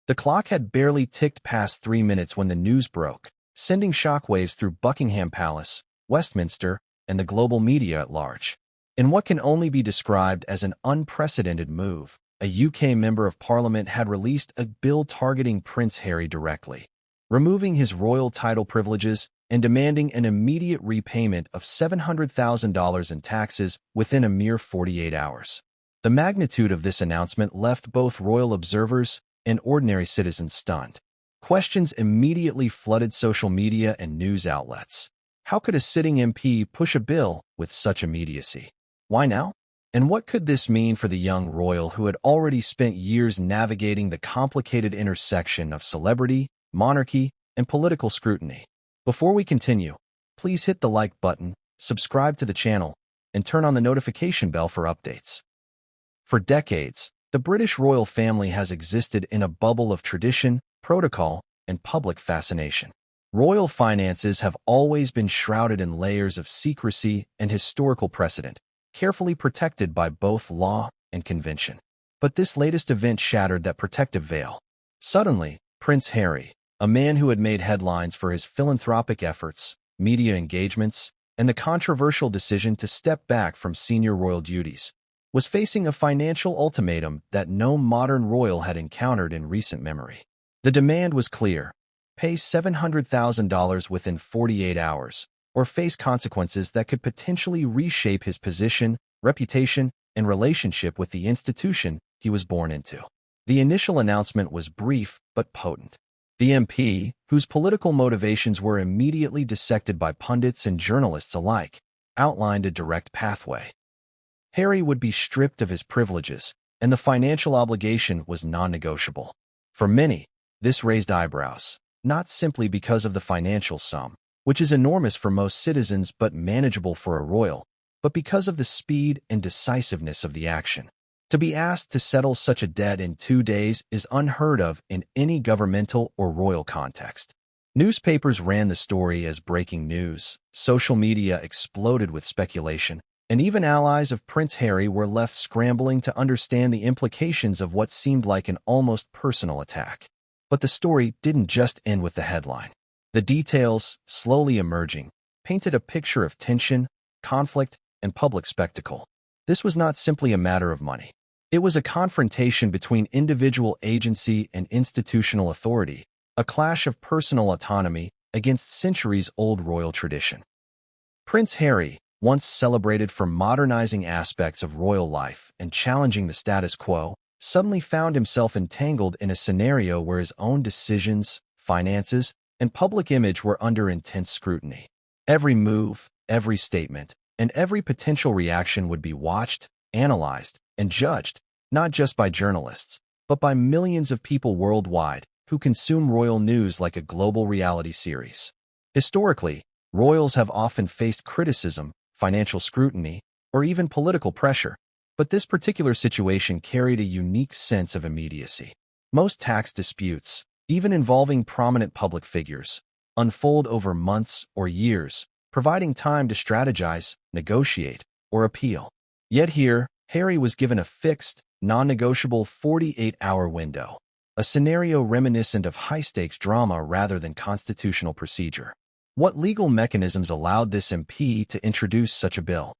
The clock had barely ticked past 3 minutes when the news broke, sending shockwaves through Buckingham Palace, Westminster, and the global media at large. In what can only be described as an unprecedented move, a UK Member of Parliament had released a bill targeting Prince Harry directly, removing his royal title privileges and demanding an immediate repayment of $700,000 in taxes within a mere 48 hours. The magnitude of this announcement left both royal observers and ordinary citizens stunned. Questions immediately flooded social media and news outlets. How could a sitting MP push a bill with such immediacy? Why now? And what could this mean for the young royal who had already spent years navigating the complicated intersection of celebrity, monarchy, and political scrutiny? Before we continue, please hit the like button, subscribe to the channel, and turn on the notification bell for updates. For decades, the British royal family has existed in a bubble of tradition, protocol, and public fascination. Royal finances have always been shrouded in layers of secrecy and historical precedent, carefully protected by both law and convention. But this latest event shattered that protective veil. Suddenly, Prince Harry, a man who had made headlines for his philanthropic efforts, media engagements, and the controversial decision to step back from senior royal duties, was facing a financial ultimatum that no modern royal had encountered in recent memory. The demand was clear: pay $700,000 within 48 hours, or face consequences that could potentially reshape his position, reputation, and relationship with the institution he was born into. The initial announcement was brief but potent. The MP, whose political motivations were immediately dissected by pundits and journalists alike, outlined a direct pathway. Harry would be stripped of his privileges, and the financial obligation was non-negotiable. For many, this raised eyebrows, not simply because of the financial sum, which is enormous for most citizens but manageable for a royal, but because of the speed and decisiveness of the action. To be asked to settle such a debt in 2 days is unheard of in any governmental or royal context. Newspapers ran the story as breaking news, social media exploded with speculation, and even allies of Prince Harry were left scrambling to understand the implications of what seemed like an almost personal attack. But the story didn't just end with the headline. The details, slowly emerging, painted a picture of tension, conflict, and public spectacle. This was not simply a matter of money. It was a confrontation between individual agency and institutional authority, a clash of personal autonomy against centuries-old royal tradition. Prince Harry, once celebrated for modernizing aspects of royal life and challenging the status quo, suddenly found himself entangled in a scenario where his own decisions, finances, and public image were under intense scrutiny. Every move, every statement, and every potential reaction would be watched, analyzed, and judged, not just by journalists, but by millions of people worldwide who consume royal news like a global reality series. Historically, royals have often faced criticism, financial scrutiny, or even political pressure, but this particular situation carried a unique sense of immediacy. Most tax disputes, even involving prominent public figures, unfold over months or years, providing time to strategize, negotiate, or appeal. Yet here, Harry was given a fixed, non-negotiable 48-hour window, a scenario reminiscent of high-stakes drama rather than constitutional procedure. What legal mechanisms allowed this MP to introduce such a bill?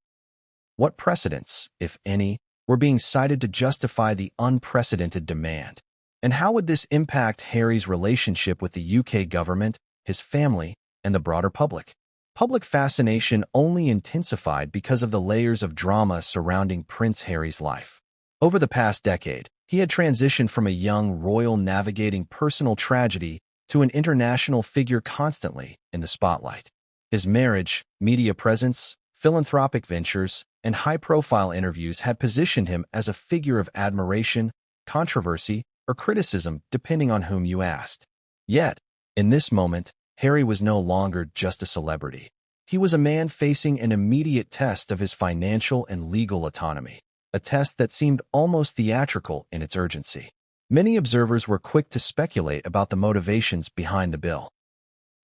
What precedents, if any, were being cited to justify the unprecedented demand? And how would this impact Harry's relationship with the UK government, his family, and the broader public? Public fascination only intensified because of the layers of drama surrounding Prince Harry's life. Over the past decade, he had transitioned from a young royal navigating personal tragedy to an international figure constantly in the spotlight. His marriage, media presence, philanthropic ventures, and high-profile interviews had positioned him as a figure of admiration, controversy, or criticism depending on whom you asked. Yet, in this moment, Harry was no longer just a celebrity. He was a man facing an immediate test of his financial and legal autonomy, a test that seemed almost theatrical in its urgency. Many observers were quick to speculate about the motivations behind the bill.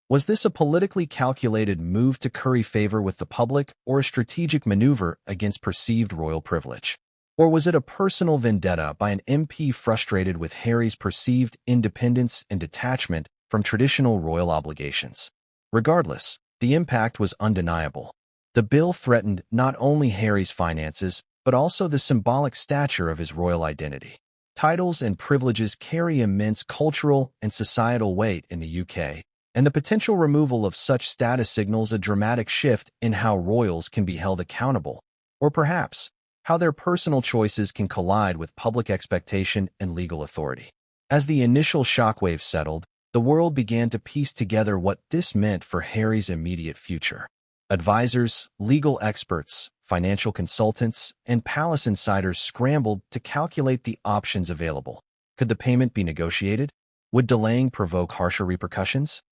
Was this a politically calculated move to curry favor with the public or a strategic maneuver against perceived royal privilege? Or was it a personal vendetta by an MP frustrated with Harry's perceived independence and detachment from traditional royal obligations? Regardless, the impact was undeniable. The bill threatened not only Harry's finances, but also the symbolic stature of his royal identity. Titles and privileges carry immense cultural and societal weight in the UK, and the potential removal of such status signals a dramatic shift in how royals can be held accountable, or perhaps how their personal choices can collide with public expectation and legal authority. As the initial shockwaves settled, the world began to piece together what this meant for Harry's immediate future. Advisors, legal experts, financial consultants, and palace insiders scrambled to calculate the options available. Could the payment be negotiated? Would delaying provoke harsher repercussions?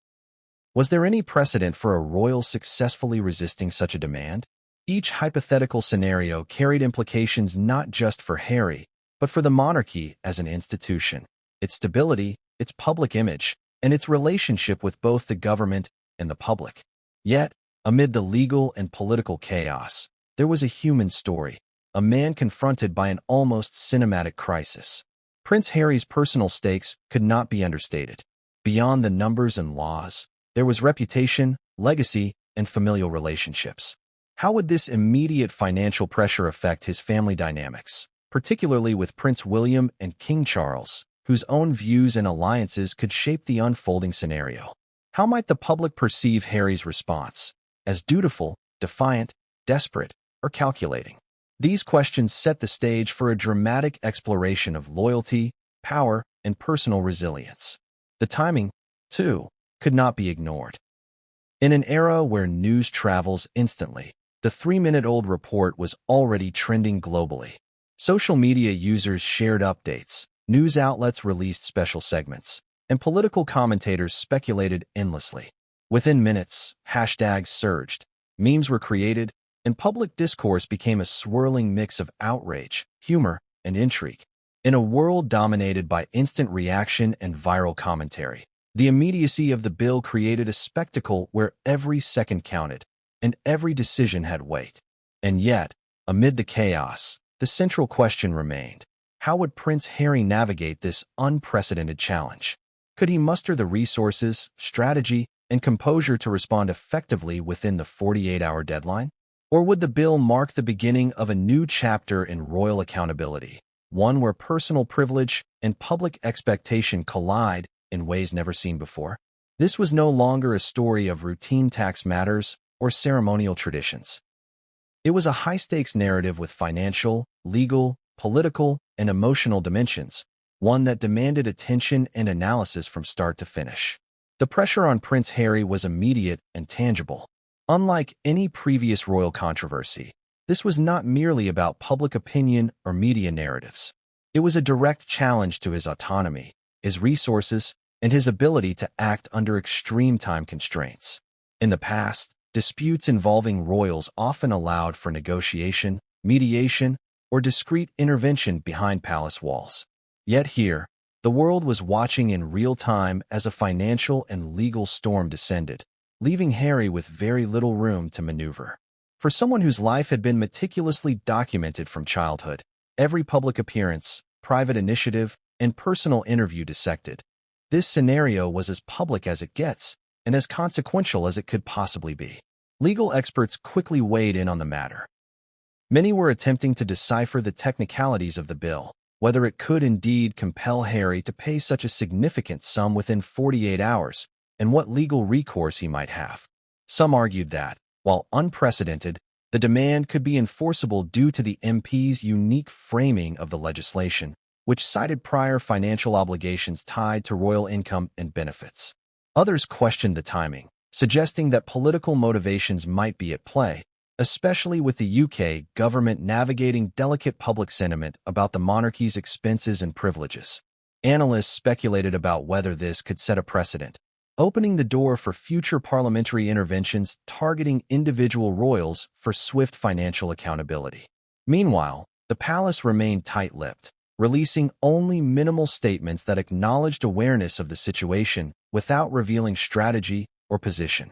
Was there any precedent for a royal successfully resisting such a demand? Each hypothetical scenario carried implications not just for Harry, but for the monarchy as an institution, its stability, its public image, and its relationship with both the government and the public. Yet, amid the legal and political chaos, there was a human story, a man confronted by an almost cinematic crisis. Prince Harry's personal stakes could not be understated. Beyond the numbers and laws, there was reputation, legacy, and familial relationships. How would this immediate financial pressure affect his family dynamics, particularly with Prince William and King Charles, whose own views and alliances could shape the unfolding scenario? How might the public perceive Harry's response? As dutiful, defiant, desperate, or calculating? These questions set the stage for a dramatic exploration of loyalty, power, and personal resilience. The timing, too, could not be ignored. In an era where news travels instantly, the 3-minute-old report was already trending globally. Social media users shared updates, news outlets released special segments, and political commentators speculated endlessly. Within minutes, hashtags surged, memes were created, and public discourse became a swirling mix of outrage, humor, and intrigue. In a world dominated by instant reaction and viral commentary, the immediacy of the bill created a spectacle where every second counted, and every decision had weight. And yet, amid the chaos, the central question remained: how would Prince Harry navigate this unprecedented challenge? Could he muster the resources, strategy, and composure to respond effectively within the 48-hour deadline? Or would the bill mark the beginning of a new chapter in royal accountability, one where personal privilege and public expectation collide in ways never seen before? This was no longer a story of routine tax matters or ceremonial traditions. It was a high-stakes narrative with financial, legal, political, and emotional dimensions, one that demanded attention and analysis from start to finish. The pressure on Prince Harry was immediate and tangible. Unlike any previous royal controversy, this was not merely about public opinion or media narratives. It was a direct challenge to his autonomy, his resources, and his ability to act under extreme time constraints. In the past, disputes involving royals often allowed for negotiation, mediation, or discreet intervention behind palace walls. Yet here, the world was watching in real time as a financial and legal storm descended, leaving Harry with very little room to maneuver. For someone whose life had been meticulously documented from childhood, every public appearance, private initiative, and personal interview dissected, this scenario was as public as it gets and as consequential as it could possibly be. Legal experts quickly weighed in on the matter. Many were attempting to decipher the technicalities of the bill, whether it could indeed compel Harry to pay such a significant sum within 48 hours, and what legal recourse he might have. Some argued that, while unprecedented, the demand could be enforceable due to the MP's unique framing of the legislation, which cited prior financial obligations tied to royal income and benefits. Others questioned the timing, suggesting that political motivations might be at play, especially with the UK government navigating delicate public sentiment about the monarchy's expenses and privileges. Analysts speculated about whether this could set a precedent, opening the door for future parliamentary interventions targeting individual royals for swift financial accountability. Meanwhile, the palace remained tight-lipped, releasing only minimal statements that acknowledged awareness of the situation without revealing strategy or position.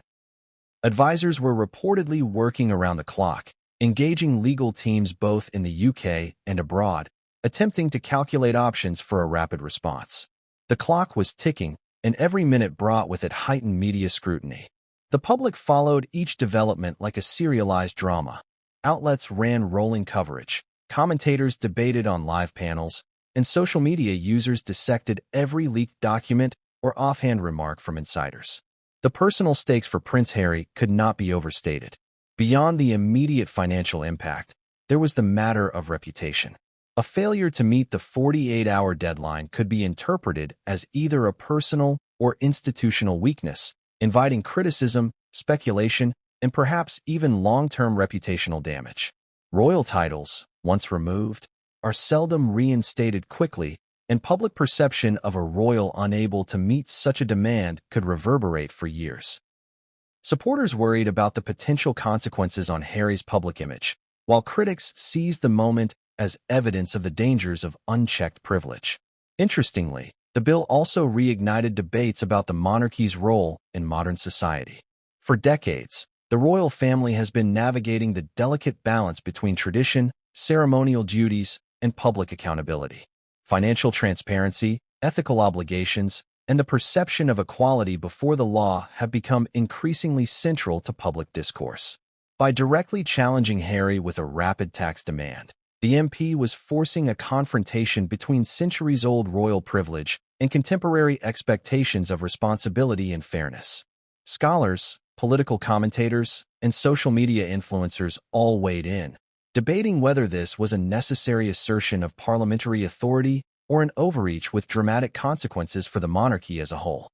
Advisors were reportedly working around the clock, engaging legal teams both in the UK and abroad, attempting to calculate options for a rapid response. The clock was ticking, and every minute brought with it heightened media scrutiny. The public followed each development like a serialized drama. Outlets ran rolling coverage, commentators debated on live panels, and social media users dissected every leaked document or offhand remark from insiders. The personal stakes for Prince Harry could not be overstated. Beyond the immediate financial impact, there was the matter of reputation. A failure to meet the 48-hour deadline could be interpreted as either a personal or institutional weakness, inviting criticism, speculation, and perhaps even long-term reputational damage. Royal titles, once removed, are seldom reinstated quickly, and public perception of a royal unable to meet such a demand could reverberate for years. Supporters worried about the potential consequences on Harry's public image, while critics seized the moment as evidence of the dangers of unchecked privilege. Interestingly, the bill also reignited debates about the monarchy's role in modern society. For decades, the royal family has been navigating the delicate balance between tradition, ceremonial duties, and public accountability. Financial transparency, ethical obligations, and the perception of equality before the law have become increasingly central to public discourse. By directly challenging Harry with a rapid tax demand, the MP was forcing a confrontation between centuries-old royal privilege and contemporary expectations of responsibility and fairness. Scholars, political commentators, and social media influencers all weighed in, debating whether this was a necessary assertion of parliamentary authority or an overreach with dramatic consequences for the monarchy as a whole.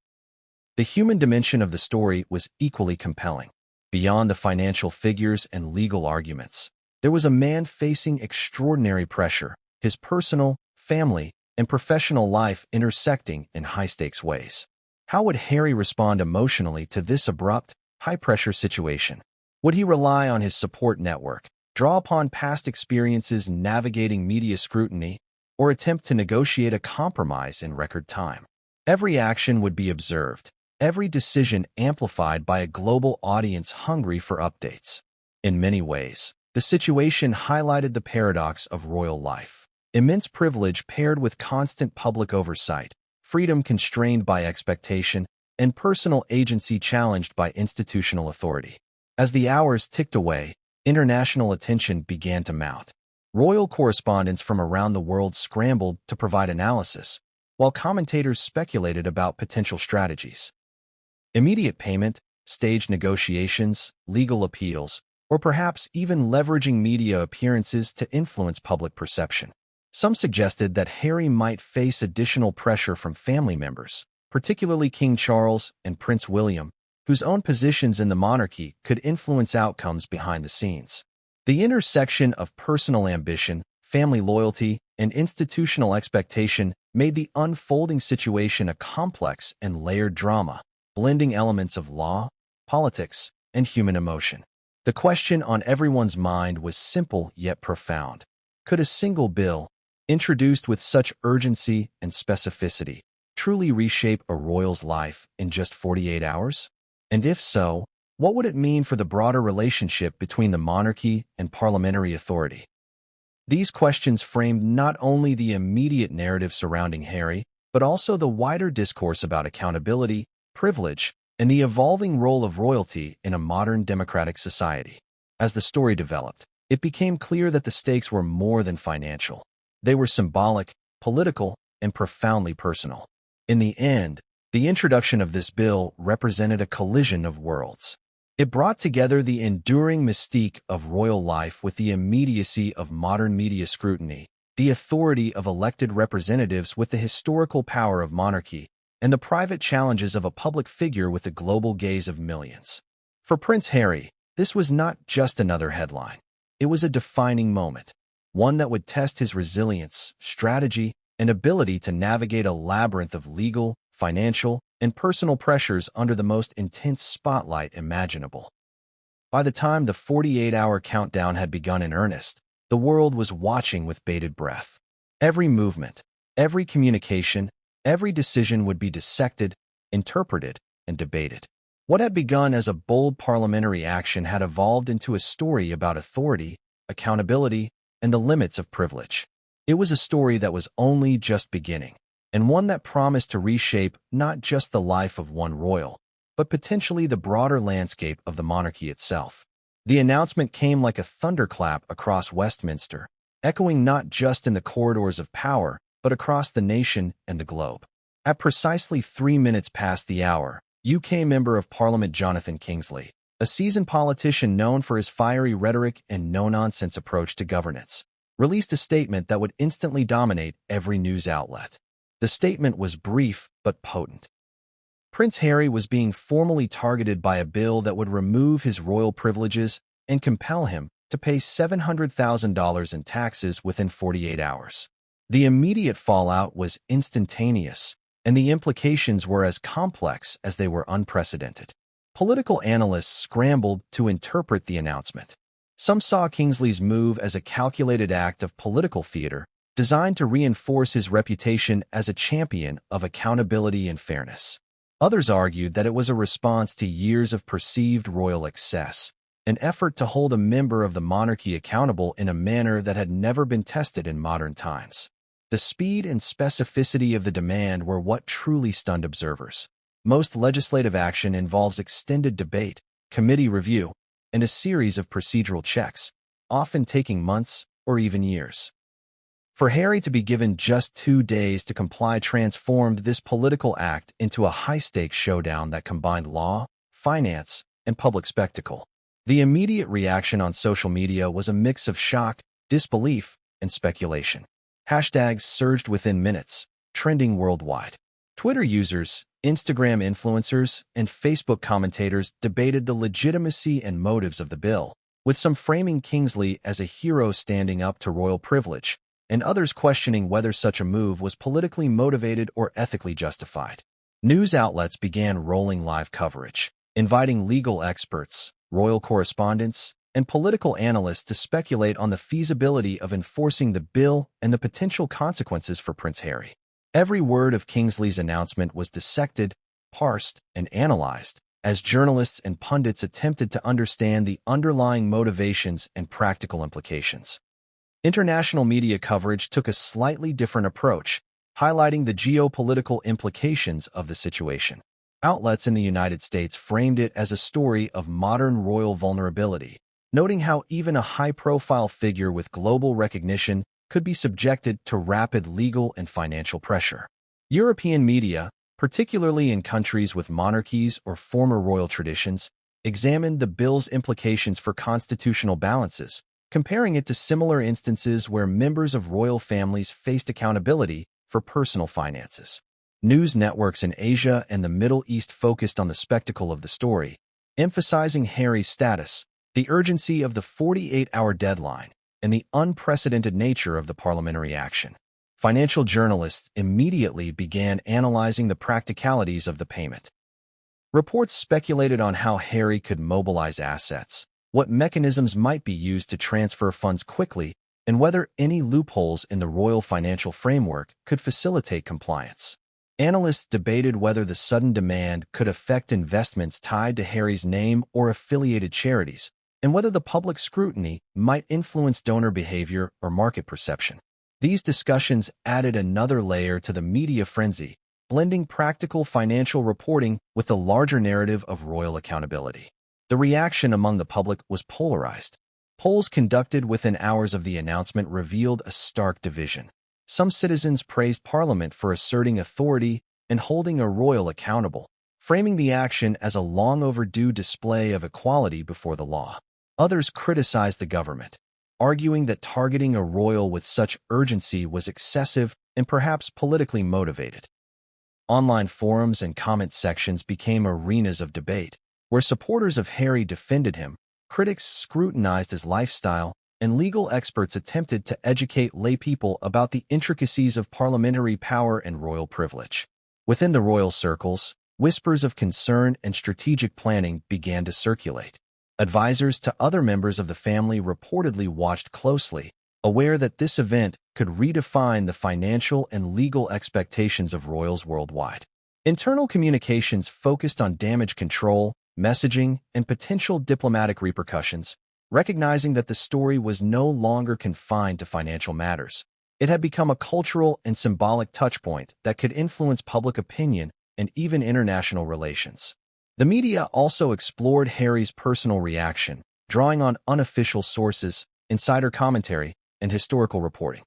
The human dimension of the story was equally compelling. Beyond the financial figures and legal arguments, there was a man facing extraordinary pressure, his personal, family, and professional life intersecting in high-stakes ways. How would Harry respond emotionally to this abrupt, high-pressure situation? Would he rely on his support network, draw upon past experiences navigating media scrutiny, or attempt to negotiate a compromise in record time? Every action would be observed, every decision amplified by a global audience hungry for updates. In many ways, the situation highlighted the paradox of royal life. Immense privilege paired with constant public oversight, freedom constrained by expectation, and personal agency challenged by institutional authority. As the hours ticked away, international attention began to mount. Royal correspondents from around the world scrambled to provide analysis, while commentators speculated about potential strategies. Immediate payment, staged negotiations, legal appeals, or perhaps even leveraging media appearances to influence public perception. Some suggested that Harry might face additional pressure from family members, particularly King Charles and Prince William, whose own positions in the monarchy could influence outcomes behind the scenes. The intersection of personal ambition, family loyalty, and institutional expectation made the unfolding situation a complex and layered drama, blending elements of law, politics, and human emotion. The question on everyone's mind was simple yet profound. Could a single bill, introduced with such urgency and specificity, truly reshape a royal's life in just 48 hours? And if so, what would it mean for the broader relationship between the monarchy and parliamentary authority? These questions framed not only the immediate narrative surrounding Harry, but also the wider discourse about accountability, privilege, and the evolving role of royalty in a modern democratic society. As the story developed, it became clear that the stakes were more than financial. They were symbolic, political, and profoundly personal. In the end, the introduction of this bill represented a collision of worlds. It brought together the enduring mystique of royal life with the immediacy of modern media scrutiny, the authority of elected representatives with the historical power of monarchy, and the private challenges of a public figure with the global gaze of millions. For Prince Harry, this was not just another headline. It was a defining moment, one that would test his resilience, strategy, and ability to navigate a labyrinth of legal, financial, and personal pressures under the most intense spotlight imaginable. By the time the 48-hour countdown had begun in earnest, the world was watching with bated breath. Every movement, every communication, every decision would be dissected, interpreted, and debated. What had begun as a bold parliamentary action had evolved into a story about authority, accountability, and the limits of privilege. It was a story that was only just beginning, and one that promised to reshape not just the life of one royal, but potentially the broader landscape of the monarchy itself. The announcement came like a thunderclap across Westminster, echoing not just in the corridors of power, but across the nation and the globe. At precisely 3 minutes past the hour, UK Member of Parliament Jonathan Kingsley, a seasoned politician known for his fiery rhetoric and no-nonsense approach to governance, released a statement that would instantly dominate every news outlet. The statement was brief but potent. Prince Harry was being formally targeted by a bill that would remove his royal privileges and compel him to pay $700,000 in taxes within 48 hours. The immediate fallout was instantaneous, and the implications were as complex as they were unprecedented. Political analysts scrambled to interpret the announcement. Some saw Kingsley's move as a calculated act of political theater designed to reinforce his reputation as a champion of accountability and fairness. Others argued that it was a response to years of perceived royal excess, an effort to hold a member of the monarchy accountable in a manner that had never been tested in modern times. The speed and specificity of the demand were what truly stunned observers. Most legislative action involves extended debate, committee review, and a series of procedural checks, often taking months or even years. For Harry to be given just 2 days to comply transformed this political act into a high-stakes showdown that combined law, finance, and public spectacle. The immediate reaction on social media was a mix of shock, disbelief, and speculation. Hashtags surged within minutes, trending worldwide. Twitter users, Instagram influencers, and Facebook commentators debated the legitimacy and motives of the bill, with some framing Kingsley as a hero standing up to royal privilege, and others questioning whether such a move was politically motivated or ethically justified. News outlets began rolling live coverage, inviting legal experts, royal correspondents, and political analysts to speculate on the feasibility of enforcing the bill and the potential consequences for Prince Harry. Every word of Kingsley's announcement was dissected, parsed, and analyzed, as journalists and pundits attempted to understand the underlying motivations and practical implications. International media coverage took a slightly different approach, highlighting the geopolitical implications of the situation. Outlets in the United States framed it as a story of modern royal vulnerability, noting how even a high-profile figure with global recognition could be subjected to rapid legal and financial pressure. European media, particularly in countries with monarchies or former royal traditions, examined the bill's implications for constitutional balances, comparing it to similar instances where members of royal families faced accountability for personal finances. News networks in Asia and the Middle East focused on the spectacle of the story, emphasizing Harry's status, the urgency of the 48-hour deadline, and the unprecedented nature of the parliamentary action. Financial journalists immediately began analyzing the practicalities of the payment. Reports speculated on how Harry could mobilize assets, what mechanisms might be used to transfer funds quickly, and whether any loopholes in the royal financial framework could facilitate compliance. Analysts debated whether the sudden demand could affect investments tied to Harry's name or affiliated charities, and whether the public scrutiny might influence donor behavior or market perception. These discussions added another layer to the media frenzy, blending practical financial reporting with the larger narrative of royal accountability. The reaction among the public was polarized. Polls conducted within hours of the announcement revealed a stark division. Some citizens praised Parliament for asserting authority and holding a royal accountable, framing the action as a long-overdue display of equality before the law. Others criticized the government, arguing that targeting a royal with such urgency was excessive and perhaps politically motivated. Online forums and comment sections became arenas of debate, where supporters of Harry defended him, critics scrutinized his lifestyle, and legal experts attempted to educate laypeople about the intricacies of parliamentary power and royal privilege. Within the royal circles, whispers of concern and strategic planning began to circulate. Advisors to other members of the family reportedly watched closely, aware that this event could redefine the financial and legal expectations of royals worldwide. Internal communications focused on damage control, messaging, and potential diplomatic repercussions, recognizing that the story was no longer confined to financial matters. It had become a cultural and symbolic touchpoint that could influence public opinion and even international relations. The media also explored Harry's personal reaction, drawing on unofficial sources, insider commentary, and historical reporting.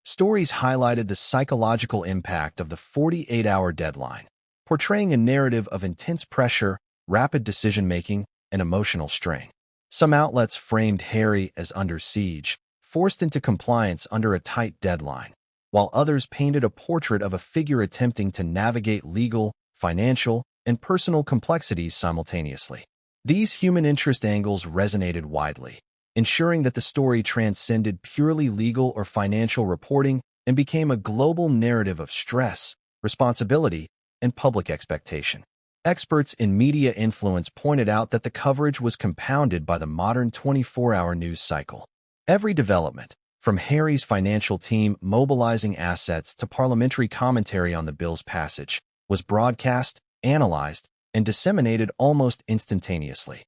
Stories highlighted the psychological impact of the 48-hour deadline, portraying a narrative of intense pressure, rapid decision-making, and emotional strain. Some outlets framed Harry as under siege, forced into compliance under a tight deadline, while others painted a portrait of a figure attempting to navigate legal, financial, and personal complexities simultaneously. These human interest angles resonated widely, ensuring that the story transcended purely legal or financial reporting and became a global narrative of stress, responsibility, and public expectation. Experts in media influence pointed out that the coverage was compounded by the modern 24-hour news cycle. Every development, from Harry's financial team mobilizing assets to parliamentary commentary on the bill's passage, was broadcast, analyzed, and disseminated almost instantaneously.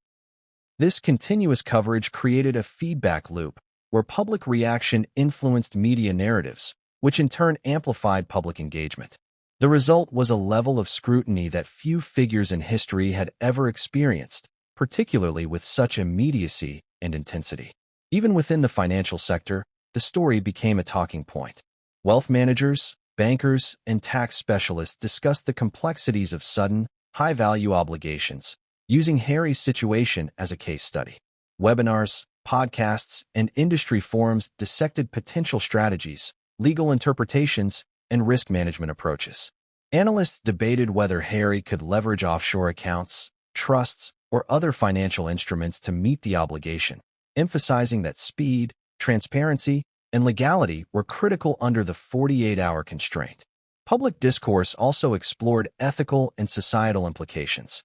This continuous coverage created a feedback loop where public reaction influenced media narratives, which in turn amplified public engagement. The result was a level of scrutiny that few figures in history had ever experienced, particularly with such immediacy and intensity. Even within the financial sector, the story became a talking point. Wealth managers, bankers, and tax specialists discussed the complexities of sudden, high-value obligations, using Harry's situation as a case study. Webinars, podcasts, and industry forums dissected potential strategies, legal interpretations, and risk management approaches. Analysts debated whether Harry could leverage offshore accounts, trusts, or other financial instruments to meet the obligation, emphasizing that speed, transparency, and legality were critical under the 48-hour constraint. Public discourse also explored ethical and societal implications.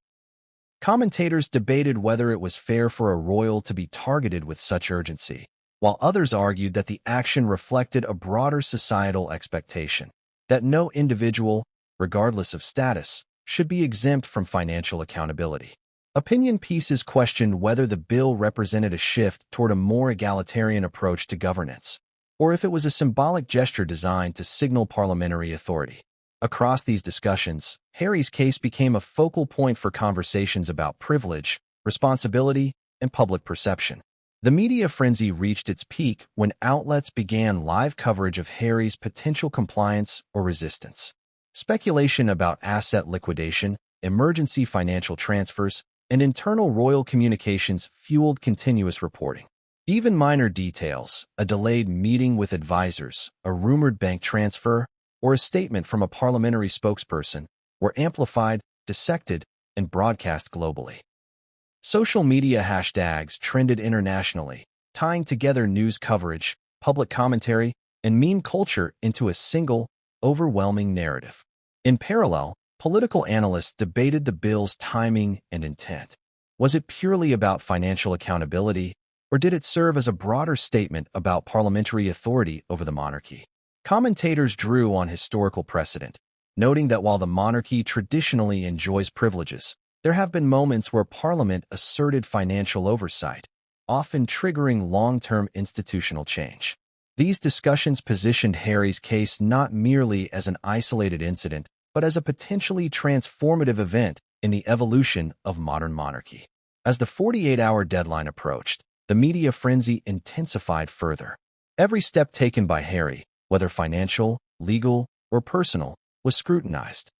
Commentators debated whether it was fair for a royal to be targeted with such urgency, while others argued that the action reflected a broader societal expectation that no individual, regardless of status, should be exempt from financial accountability. Opinion pieces questioned whether the bill represented a shift toward a more egalitarian approach to governance, or if it was a symbolic gesture designed to signal parliamentary authority. Across these discussions, Harry's case became a focal point for conversations about privilege, responsibility, and public perception. The media frenzy reached its peak when outlets began live coverage of Harry's potential compliance or resistance. Speculation about asset liquidation, emergency financial transfers, and internal royal communications fueled continuous reporting. Even minor details, a delayed meeting with advisors, a rumored bank transfer, or a statement from a parliamentary spokesperson, were amplified, dissected, and broadcast globally. Social media hashtags trended internationally, tying together news coverage, public commentary, and meme culture into a single, overwhelming narrative. In parallel, political analysts debated the bill's timing and intent. Was it purely about financial accountability, or did it serve as a broader statement about parliamentary authority over the monarchy? Commentators drew on historical precedent, noting that while the monarchy traditionally enjoys privileges, there have been moments where Parliament asserted financial oversight, often triggering long-term institutional change. These discussions positioned Harry's case not merely as an isolated incident, but as a potentially transformative event in the evolution of modern monarchy. As the 48-hour deadline approached, the media frenzy intensified further. Every step taken by Harry, whether financial, legal, or personal, was scrutinized.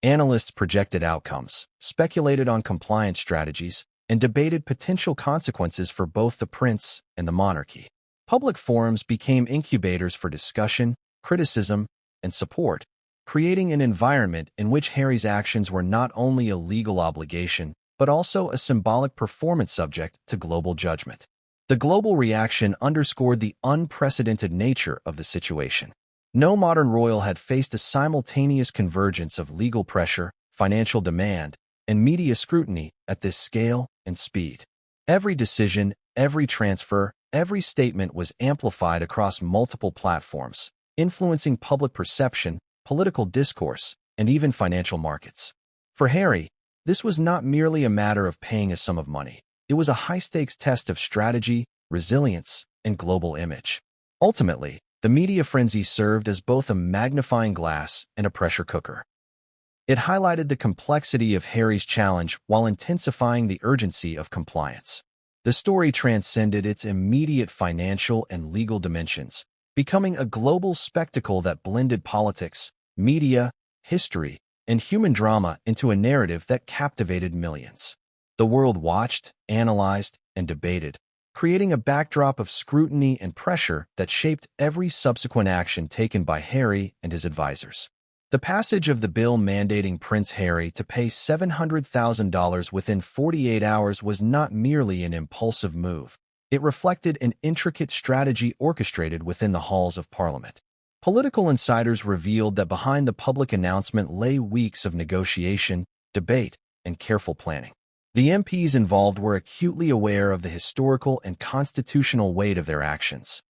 Analysts projected outcomes, speculated on compliance strategies, and debated potential consequences for both the prince and the monarchy. Public forums became incubators for discussion, criticism, and support, creating an environment in which Harry's actions were not only a legal obligation, but also a symbolic performance subject to global judgment. The global reaction underscored the unprecedented nature of the situation. No modern royal had faced a simultaneous convergence of legal pressure, financial demand, and media scrutiny at this scale and speed. Every decision, every transfer, every statement was amplified across multiple platforms, influencing public perception, political discourse, and even financial markets. For Harry, This was not merely a matter of paying a sum of money. It was a high-stakes test of strategy, resilience, and global image. Ultimately, the media frenzy served as both a magnifying glass and a pressure cooker. It highlighted the complexity of Harry's challenge while intensifying the urgency of compliance. The story transcended its immediate financial and legal dimensions, becoming a global spectacle that blended politics, media, history, and human drama into a narrative that captivated millions. The world watched, analyzed, and debated, creating a backdrop of scrutiny and pressure that shaped every subsequent action taken by Harry and his advisors. The passage of the bill mandating Prince Harry to pay $700,000 within 48 hours was not merely an impulsive move. It reflected an intricate strategy orchestrated within the halls of Parliament. Political insiders revealed that behind the public announcement lay weeks of negotiation, debate, and careful planning. The MPs involved were acutely aware of the historical and constitutional weight of their actions.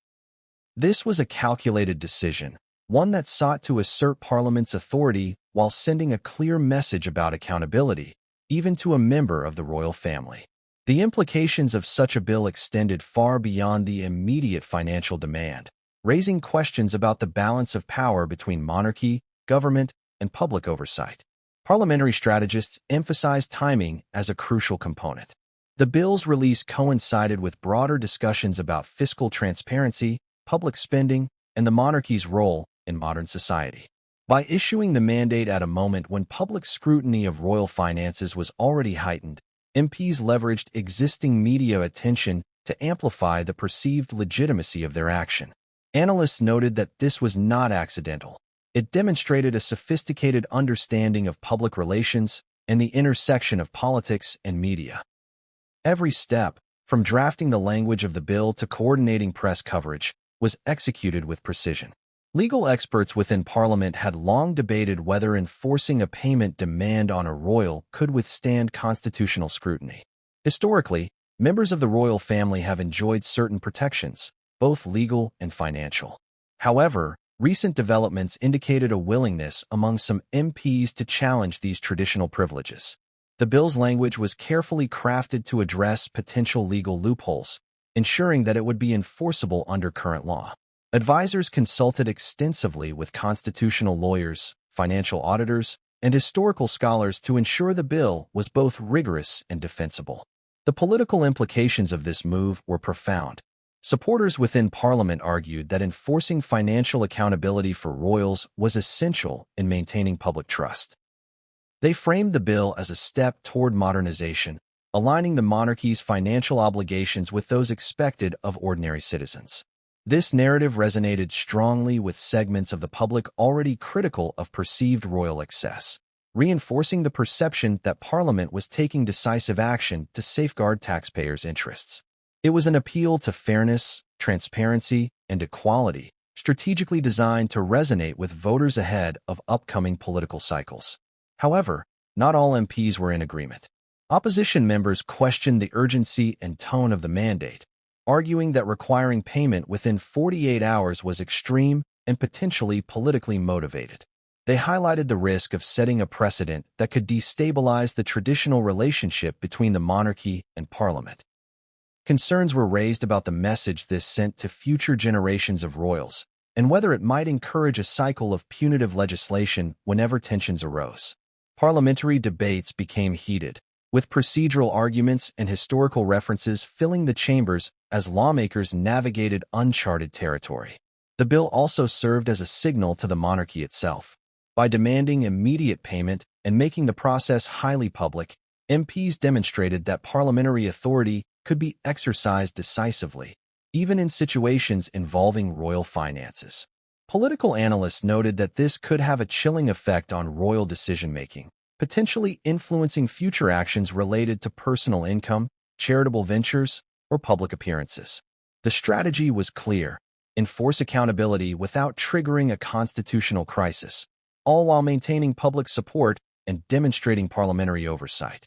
This was a calculated decision, one that sought to assert Parliament's authority while sending a clear message about accountability, even to a member of the royal family. The implications of such a bill extended far beyond the immediate financial demand, raising questions about the balance of power between monarchy, government, and public oversight. Parliamentary strategists emphasized timing as a crucial component. The bill's release coincided with broader discussions about fiscal transparency, public spending, and the monarchy's role in modern society. By issuing the mandate at a moment when public scrutiny of royal finances was already heightened, MPs leveraged existing media attention to amplify the perceived legitimacy of their action. Analysts noted that this was not accidental. It demonstrated a sophisticated understanding of public relations and the intersection of politics and media. Every step, from drafting the language of the bill to coordinating press coverage, was executed with precision. Legal experts within Parliament had long debated whether enforcing a payment demand on a royal could withstand constitutional scrutiny. Historically, members of the royal family have enjoyed certain protections, both legal and financial. However, recent developments indicated a willingness among some MPs to challenge these traditional privileges. The bill's language was carefully crafted to address potential legal loopholes, ensuring that it would be enforceable under current law. Advisors consulted extensively with constitutional lawyers, financial auditors, and historical scholars to ensure the bill was both rigorous and defensible. The political implications of this move were profound. Supporters within Parliament argued that enforcing financial accountability for royals was essential in maintaining public trust. They framed the bill as a step toward modernization, aligning the monarchy's financial obligations with those expected of ordinary citizens. This narrative resonated strongly with segments of the public already critical of perceived royal excess, reinforcing the perception that Parliament was taking decisive action to safeguard taxpayers' interests. It was an appeal to fairness, transparency, and equality, strategically designed to resonate with voters ahead of upcoming political cycles. However, not all MPs were in agreement. Opposition members questioned the urgency and tone of the mandate, arguing that requiring payment within 48 hours was extreme and potentially politically motivated. They highlighted the risk of setting a precedent that could destabilize the traditional relationship between the monarchy and Parliament. Concerns were raised about the message this sent to future generations of royals, and whether it might encourage a cycle of punitive legislation whenever tensions arose. Parliamentary debates became heated, with procedural arguments and historical references filling the chambers as lawmakers navigated uncharted territory. The bill also served as a signal to the monarchy itself. By demanding immediate payment and making the process highly public, MPs demonstrated that parliamentary authority could be exercised decisively, even in situations involving royal finances. Political analysts noted that this could have a chilling effect on royal decision-making, potentially influencing future actions related to personal income, charitable ventures, or public appearances. The strategy was clear: enforce accountability without triggering a constitutional crisis, all while maintaining public support and demonstrating parliamentary oversight.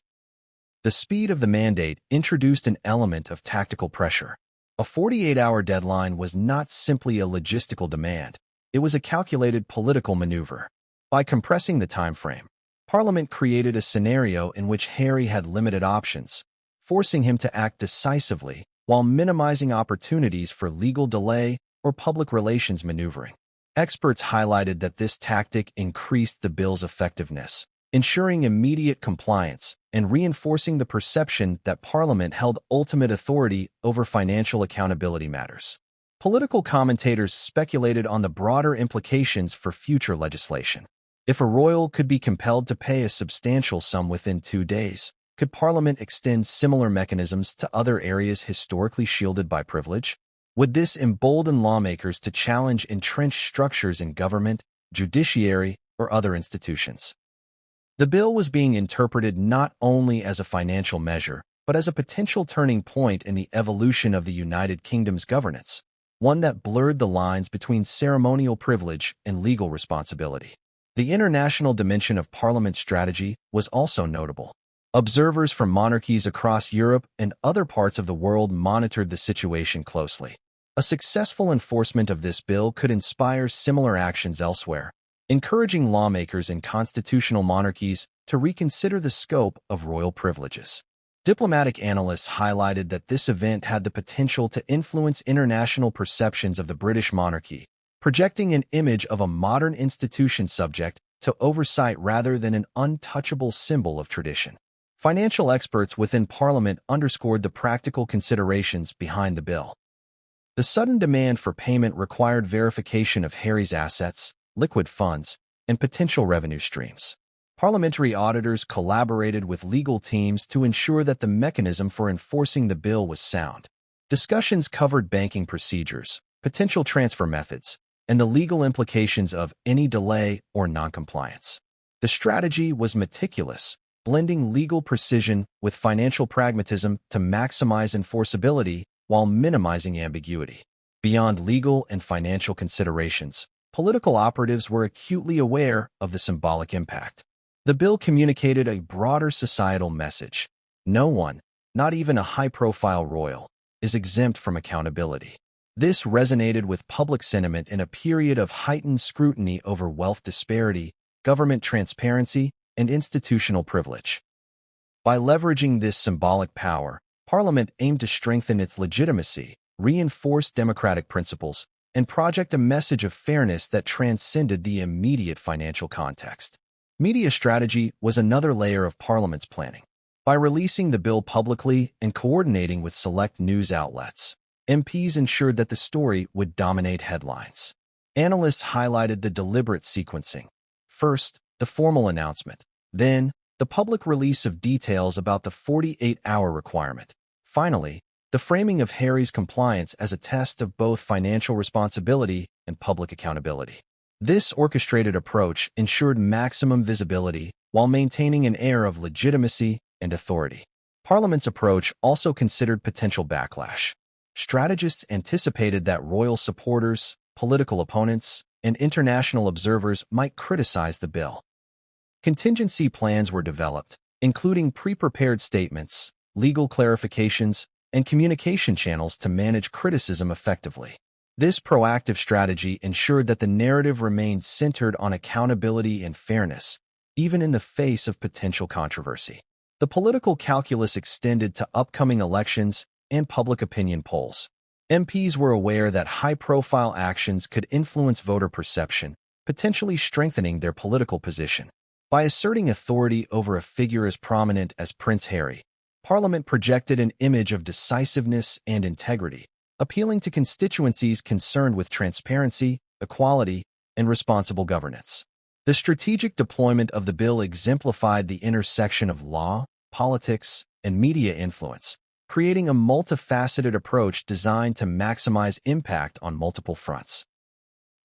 The speed of the mandate introduced an element of tactical pressure. A 48-hour deadline was not simply a logistical demand, it was a calculated political maneuver. By compressing the time frame, Parliament created a scenario in which Harry had limited options, forcing him to act decisively while minimizing opportunities for legal delay or public relations maneuvering. Experts highlighted that this tactic increased the bill's effectiveness, ensuring immediate compliance and reinforcing the perception that Parliament held ultimate authority over financial accountability matters. Political commentators speculated on the broader implications for future legislation. If a royal could be compelled to pay a substantial sum within 2 days, could Parliament extend similar mechanisms to other areas historically shielded by privilege? Would this embolden lawmakers to challenge entrenched structures in government, judiciary, or other institutions? The bill was being interpreted not only as a financial measure, but as a potential turning point in the evolution of the United Kingdom's governance, one that blurred the lines between ceremonial privilege and legal responsibility. The international dimension of Parliament's strategy was also notable. Observers from monarchies across Europe and other parts of the world monitored the situation closely. A successful enforcement of this bill could inspire similar actions elsewhere, encouraging lawmakers in constitutional monarchies to reconsider the scope of royal privileges. Diplomatic analysts highlighted that this event had the potential to influence international perceptions of the British monarchy, projecting an image of a modern institution subject to oversight rather than an untouchable symbol of tradition. Financial experts within Parliament underscored the practical considerations behind the bill. The sudden demand for payment required verification of Harry's assets, liquid funds, and potential revenue streams. Parliamentary auditors collaborated with legal teams to ensure that the mechanism for enforcing the bill was sound. Discussions covered banking procedures, potential transfer methods, and the legal implications of any delay or noncompliance. The strategy was meticulous, blending legal precision with financial pragmatism to maximize enforceability while minimizing ambiguity. Beyond legal and financial considerations, political operatives were acutely aware of the symbolic impact. The bill communicated a broader societal message. No one, not even a high-profile royal, is exempt from accountability. This resonated with public sentiment in a period of heightened scrutiny over wealth disparity, government transparency, and institutional privilege. By leveraging this symbolic power, Parliament aimed to strengthen its legitimacy, reinforce democratic principles, and project a message of fairness that transcended the immediate financial context. Media strategy was another layer of Parliament's planning. By releasing the bill publicly and coordinating with select news outlets, MPs ensured that the story would dominate headlines. Analysts highlighted the deliberate sequencing. First, the formal announcement. Then, the public release of details about the 48-hour requirement. Finally, the framing of Harry's compliance as a test of both financial responsibility and public accountability. This orchestrated approach ensured maximum visibility while maintaining an air of legitimacy and authority. Parliament's approach also considered potential backlash. Strategists anticipated that royal supporters, political opponents, and international observers might criticize the bill. Contingency plans were developed, including pre-prepared statements, legal clarifications, and communication channels to manage criticism effectively. This proactive strategy ensured that the narrative remained centered on accountability and fairness, even in the face of potential controversy. The political calculus extended to upcoming elections and public opinion polls. MPs were aware that high-profile actions could influence voter perception, potentially strengthening their political position. By asserting authority over a figure as prominent as Prince Harry, Parliament projected an image of decisiveness and integrity, appealing to constituencies concerned with transparency, equality, and responsible governance. The strategic deployment of the bill exemplified the intersection of law, politics, and media influence, creating a multifaceted approach designed to maximize impact on multiple fronts.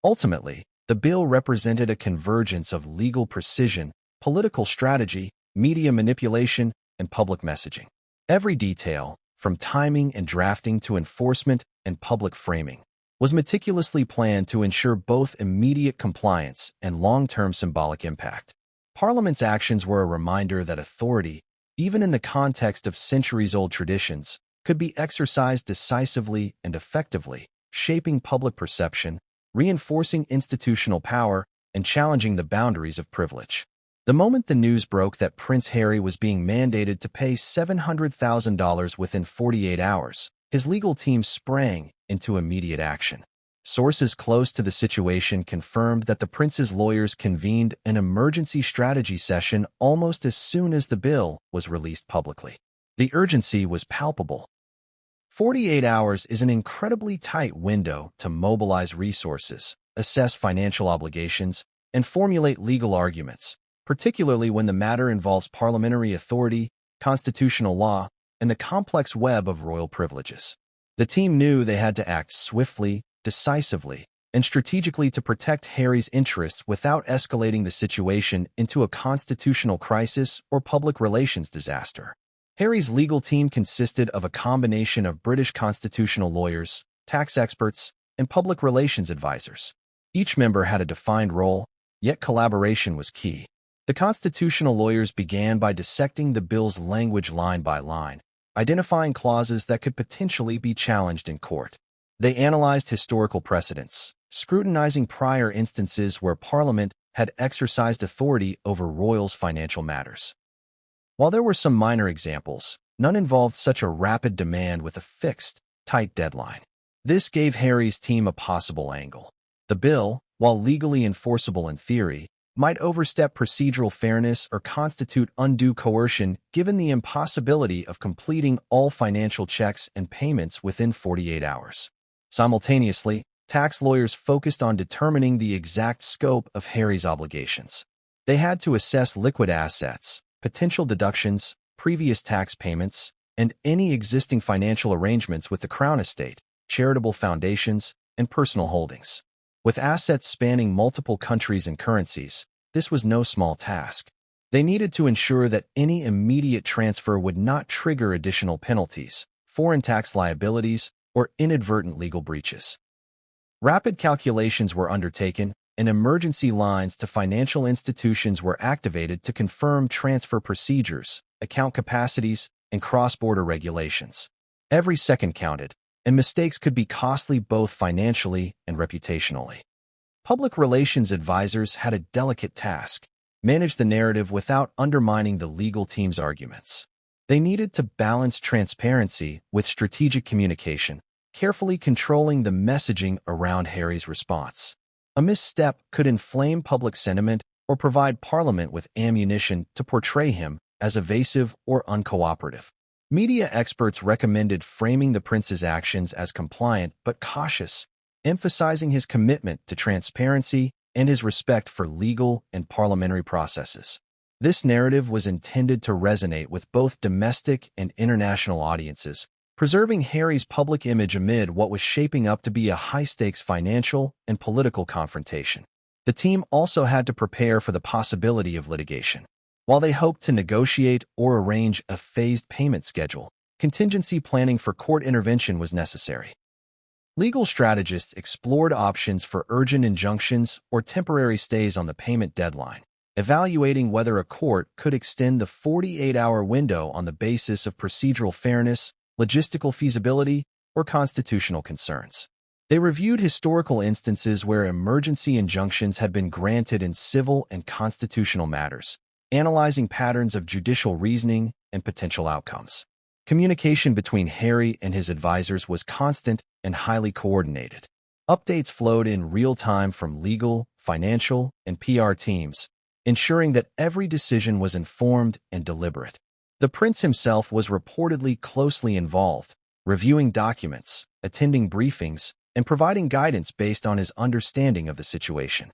Ultimately, the bill represented a convergence of legal precision, political strategy, media manipulation, and public messaging. Every detail, from timing and drafting to enforcement and public framing, was meticulously planned to ensure both immediate compliance and long-term symbolic impact. Parliament's actions were a reminder that authority, even in the context of centuries-old traditions, could be exercised decisively and effectively, shaping public perception, reinforcing institutional power, and challenging the boundaries of privilege. The moment the news broke that Prince Harry was being mandated to pay $700,000 within 48 hours, his legal team sprang into immediate action. Sources close to the situation confirmed that the prince's lawyers convened an emergency strategy session almost as soon as the bill was released publicly. The urgency was palpable. 48 hours is an incredibly tight window to mobilize resources, assess financial obligations, and formulate legal arguments, particularly when the matter involves parliamentary authority, constitutional law, and the complex web of royal privileges. The team knew they had to act swiftly, decisively, and strategically to protect Harry's interests without escalating the situation into a constitutional crisis or public relations disaster. Harry's legal team consisted of a combination of British constitutional lawyers, tax experts, and public relations advisors. Each member had a defined role, yet collaboration was key. The constitutional lawyers began by dissecting the bill's language line by line, identifying clauses that could potentially be challenged in court. They analyzed historical precedents, scrutinizing prior instances where Parliament had exercised authority over royals' financial matters. While there were some minor examples, none involved such a rapid demand with a fixed, tight deadline. This gave Harry's team a possible angle. The bill, while legally enforceable in theory, might overstep procedural fairness or constitute undue coercion given the impossibility of completing all financial checks and payments within 48 hours. Simultaneously, tax lawyers focused on determining the exact scope of Harry's obligations. They had to assess liquid assets, potential deductions, previous tax payments, and any existing financial arrangements with the Crown Estate, charitable foundations, and personal holdings. With assets spanning multiple countries and currencies, this was no small task. They needed to ensure that any immediate transfer would not trigger additional penalties, foreign tax liabilities, or inadvertent legal breaches. Rapid calculations were undertaken, and emergency lines to financial institutions were activated to confirm transfer procedures, account capacities, and cross-border regulations. Every second counted, and mistakes could be costly both financially and reputationally. Public relations advisors had a delicate task: manage the narrative without undermining the legal team's arguments. They needed to balance transparency with strategic communication, carefully controlling the messaging around Harry's response. A misstep could inflame public sentiment or provide Parliament with ammunition to portray him as evasive or uncooperative. Media experts recommended framing the prince's actions as compliant but cautious, emphasizing his commitment to transparency and his respect for legal and parliamentary processes. This narrative was intended to resonate with both domestic and international audiences, preserving Harry's public image amid what was shaping up to be a high-stakes financial and political confrontation. The team also had to prepare for the possibility of litigation. While they hoped to negotiate or arrange a phased payment schedule, contingency planning for court intervention was necessary. Legal strategists explored options for urgent injunctions or temporary stays on the payment deadline, evaluating whether a court could extend the 48-hour window on the basis of procedural fairness, logistical feasibility, or constitutional concerns. They reviewed historical instances where emergency injunctions had been granted in civil and constitutional matters, analyzing patterns of judicial reasoning and potential outcomes. Communication between Harry and his advisors was constant and highly coordinated. Updates flowed in real time from legal, financial, and PR teams, ensuring that every decision was informed and deliberate. The prince himself was reportedly closely involved, reviewing documents, attending briefings, and providing guidance based on his understanding of the situation.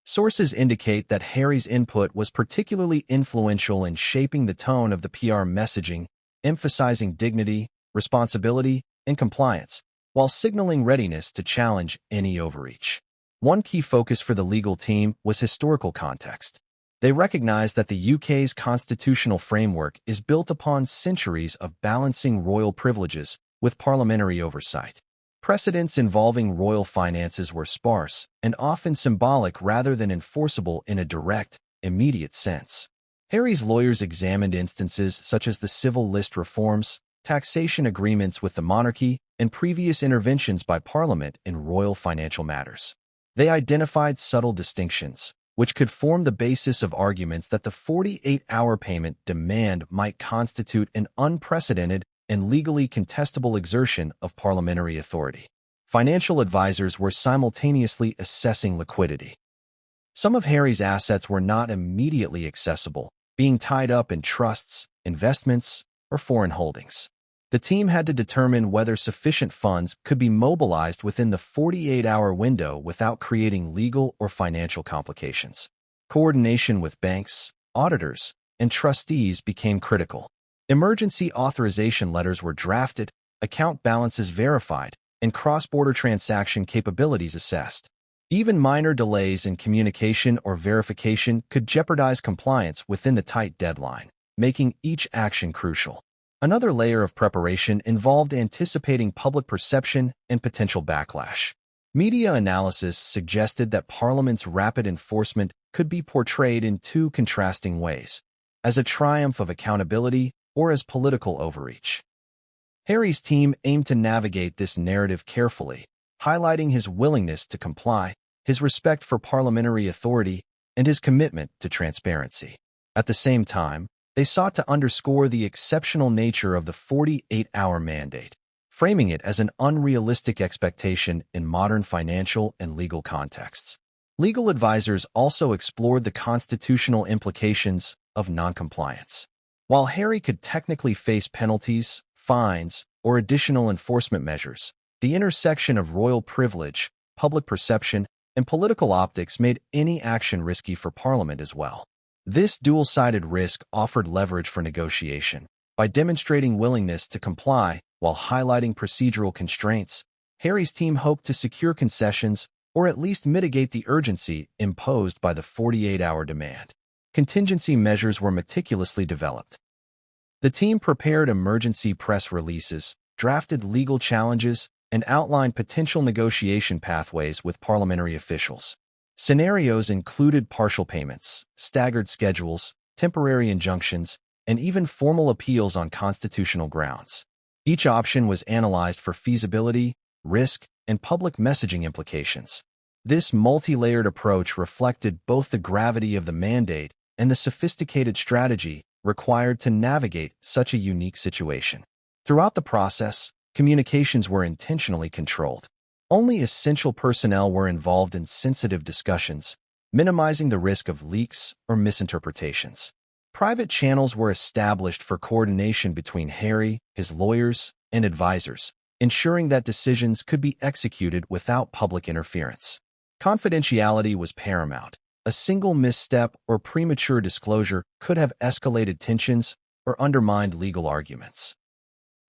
Sources indicate that Harry's input was particularly influential in shaping the tone of the PR messaging, emphasizing dignity, responsibility, and compliance, while signaling readiness to challenge any overreach. One key focus for the legal team was historical context. They recognized that the UK's constitutional framework is built upon centuries of balancing royal privileges with parliamentary oversight. Precedents involving royal finances were sparse and often symbolic rather than enforceable in a direct, immediate sense. Harry's lawyers examined instances such as the civil list reforms, taxation agreements with the monarchy, and previous interventions by Parliament in royal financial matters. They identified subtle distinctions, which could form the basis of arguments that the 48-hour payment demand might constitute an unprecedented and legally contestable exertion of parliamentary authority. Financial advisors were simultaneously assessing liquidity. Some of Harry's assets were not immediately accessible, being tied up in trusts, investments, or foreign holdings. The team had to determine whether sufficient funds could be mobilized within the 48-hour window without creating legal or financial complications. Coordination with banks, auditors, and trustees became critical. Emergency authorization letters were drafted, account balances verified, and cross-border transaction capabilities assessed. Even minor delays in communication or verification could jeopardize compliance within the tight deadline, making each action crucial. Another layer of preparation involved anticipating public perception and potential backlash. Media analysis suggested that Parliament's rapid enforcement could be portrayed in two contrasting ways, as a triumph of accountability or as political overreach. Harry's team aimed to navigate this narrative carefully, highlighting his willingness to comply, his respect for parliamentary authority, and his commitment to transparency. At the same time, they sought to underscore the exceptional nature of the 48-hour mandate, framing it as an unrealistic expectation in modern financial and legal contexts. Legal advisors also explored the constitutional implications of noncompliance. While Harry could technically face penalties, fines, or additional enforcement measures, the intersection of royal privilege, public perception, and political optics made any action risky for Parliament as well. This dual-sided risk offered leverage for negotiation. By demonstrating willingness to comply while highlighting procedural constraints, Harry's team hoped to secure concessions or at least mitigate the urgency imposed by the 48-hour demand. Contingency measures were meticulously developed. The team prepared emergency press releases, drafted legal challenges, and outlined potential negotiation pathways with parliamentary officials. Scenarios included partial payments, staggered schedules, temporary injunctions, and even formal appeals on constitutional grounds. Each option was analyzed for feasibility, risk, and public messaging implications. This multi-layered approach reflected both the gravity of the mandate and the sophisticated strategy required to navigate such a unique situation. Throughout the process, communications were intentionally controlled. Only essential personnel were involved in sensitive discussions, minimizing the risk of leaks or misinterpretations. Private channels were established for coordination between Harry, his lawyers, and advisors, ensuring that decisions could be executed without public interference. Confidentiality was paramount. A single misstep or premature disclosure could have escalated tensions or undermined legal arguments.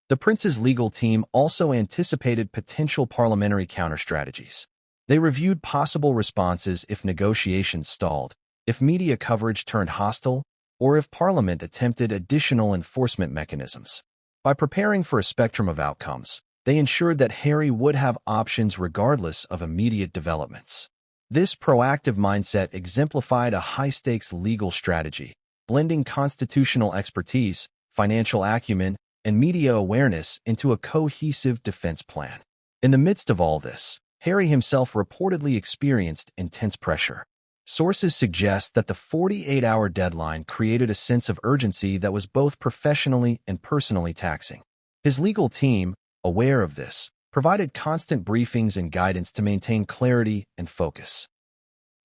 The prince's legal team also anticipated potential parliamentary counter-strategies. They reviewed possible responses if negotiations stalled, if media coverage turned hostile, or if Parliament attempted additional enforcement mechanisms. By preparing for a spectrum of outcomes, they ensured that Harry would have options regardless of immediate developments. This proactive mindset exemplified a high-stakes legal strategy, blending constitutional expertise, financial acumen, and media awareness into a cohesive defense plan. In the midst of all this, Harry himself reportedly experienced intense pressure. Sources suggest that the 48-hour deadline created a sense of urgency that was both professionally and personally taxing. His legal team, aware of this, provided constant briefings and guidance to maintain clarity and focus.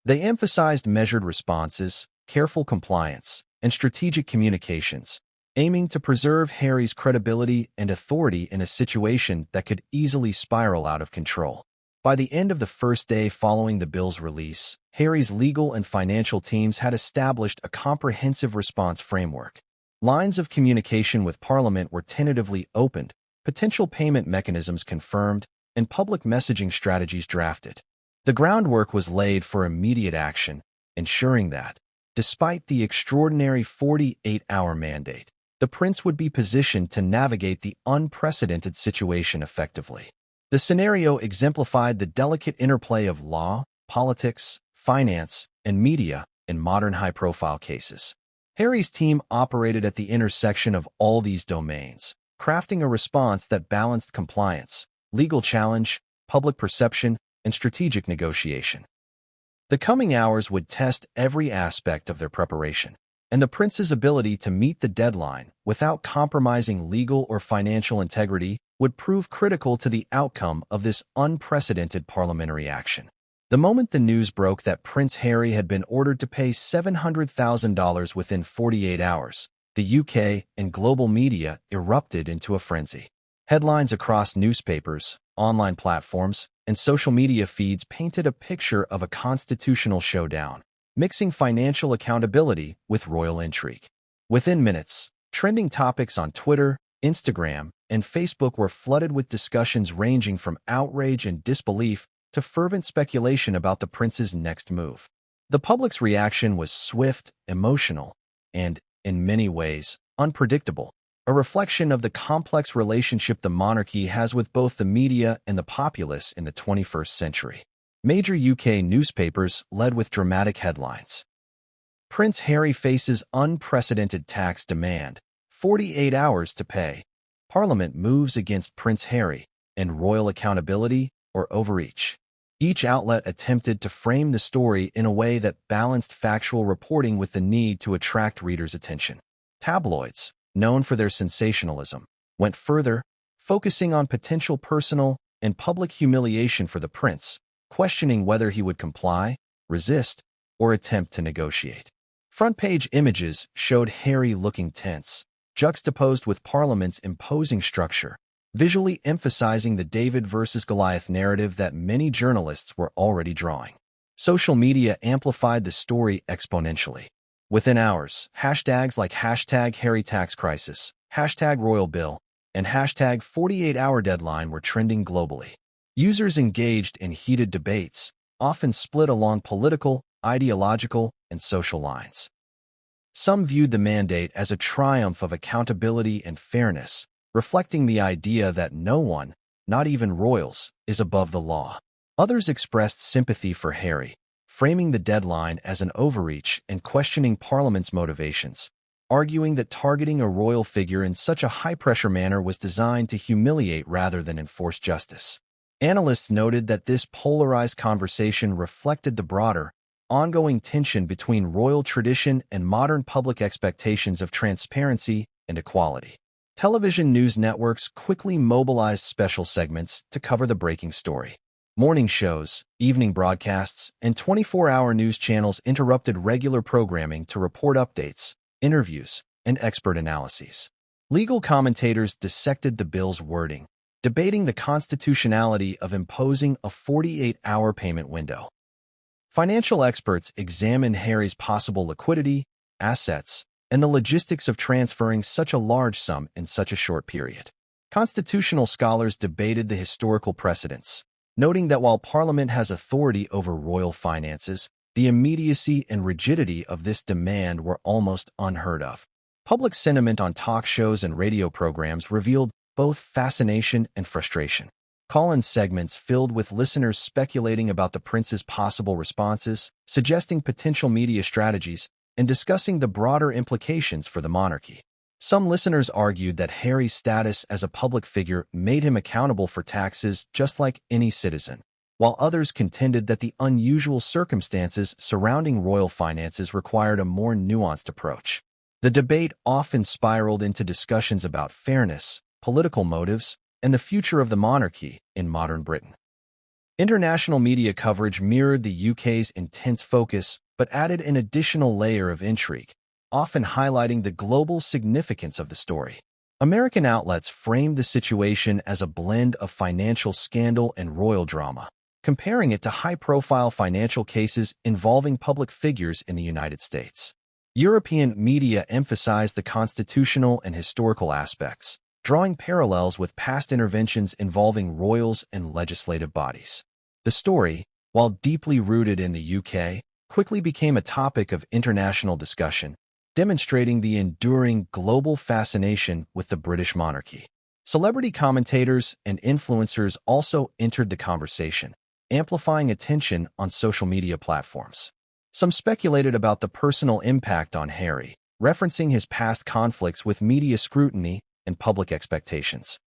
They emphasized measured responses, careful compliance, and strategic communications, aiming to preserve Harry's credibility and authority in a situation that could easily spiral out of control. By the end of the first day following the bill's release, Harry's legal and financial teams had established a comprehensive response framework. Lines of communication with Parliament were tentatively opened, potential payment mechanisms confirmed, and public messaging strategies drafted. The groundwork was laid for immediate action, ensuring that, despite the extraordinary 48-hour mandate, the prince would be positioned to navigate the unprecedented situation effectively. The scenario exemplified the delicate interplay of law, politics, finance, and media in modern high-profile cases. Harry's team operated at the intersection of all these domains, crafting a response that balanced compliance, legal challenge, public perception, and strategic negotiation. The coming hours would test every aspect of their preparation, and the prince's ability to meet the deadline without compromising legal or financial integrity would prove critical to the outcome of this unprecedented parliamentary action. The moment the news broke that Prince Harry had been ordered to pay $700,000 within 48 hours, the UK and global media erupted into a frenzy. Headlines across newspapers, online platforms, and social media feeds painted a picture of a constitutional showdown, mixing financial accountability with royal intrigue. Within minutes, trending topics on Twitter, Instagram, and Facebook were flooded with discussions ranging from outrage and disbelief to fervent speculation about the prince's next move. The public's reaction was swift, emotional, and, in many ways, unpredictable, a reflection of the complex relationship the monarchy has with both the media and the populace in the 21st century. Major UK newspapers led with dramatic headlines. Prince Harry faces unprecedented tax demand, 48 hours to pay. Parliament moves against Prince Harry, and royal accountability or overreach. Each outlet attempted to frame the story in a way that balanced factual reporting with the need to attract readers' attention. Tabloids, known for their sensationalism, went further, focusing on potential personal and public humiliation for the prince, questioning whether he would comply, resist, or attempt to negotiate. Front-page images showed Harry looking tense, juxtaposed with Parliament's imposing structure, visually emphasizing the David versus Goliath narrative that many journalists were already drawing. Social media amplified the story exponentially. Within hours, hashtags like #HarryTaxCrisis, #RoyalBill, and #48-hour deadline were trending globally. Users engaged in heated debates, often split along political, ideological, and social lines. Some viewed the mandate as a triumph of accountability and fairness, reflecting the idea that no one, not even royals, is above the law. Others expressed sympathy for Harry, framing the deadline as an overreach and questioning Parliament's motivations, arguing that targeting a royal figure in such a high-pressure manner was designed to humiliate rather than enforce justice. Analysts noted that this polarized conversation reflected the broader, ongoing tension between royal tradition and modern public expectations of transparency and equality. Television news networks quickly mobilized special segments to cover the breaking story. Morning shows, evening broadcasts, and 24-hour news channels interrupted regular programming to report updates, interviews, and expert analyses. Legal commentators dissected the bill's wording, debating the constitutionality of imposing a 48-hour payment window. Financial experts examined Harry's possible liquidity, assets, and the logistics of transferring such a large sum in such a short period. Constitutional scholars debated the historical precedents, noting that while Parliament has authority over royal finances, the immediacy and rigidity of this demand were almost unheard of. Public sentiment on talk shows and radio programs revealed both fascination and frustration. Call-in segments filled with listeners speculating about the prince's possible responses, suggesting potential media strategies, and discussing the broader implications for the monarchy. Some listeners argued that Harry's status as a public figure made him accountable for taxes just like any citizen, while others contended that the unusual circumstances surrounding royal finances required a more nuanced approach. The debate often spiraled into discussions about fairness, political motives, and the future of the monarchy in modern Britain. International media coverage mirrored the UK's intense focus, but added an additional layer of intrigue, often highlighting the global significance of the story. American outlets framed the situation as a blend of financial scandal and royal drama, comparing it to high-profile financial cases involving public figures in the United States. European media emphasized the constitutional and historical aspects, drawing parallels with past interventions involving royals and legislative bodies. The story, while deeply rooted in the UK, quickly became a topic of international discussion, demonstrating the enduring global fascination with the British monarchy. Celebrity commentators and influencers also entered the conversation, amplifying attention on social media platforms. Some speculated about the personal impact on Harry, referencing his past conflicts with media scrutiny and public expectations.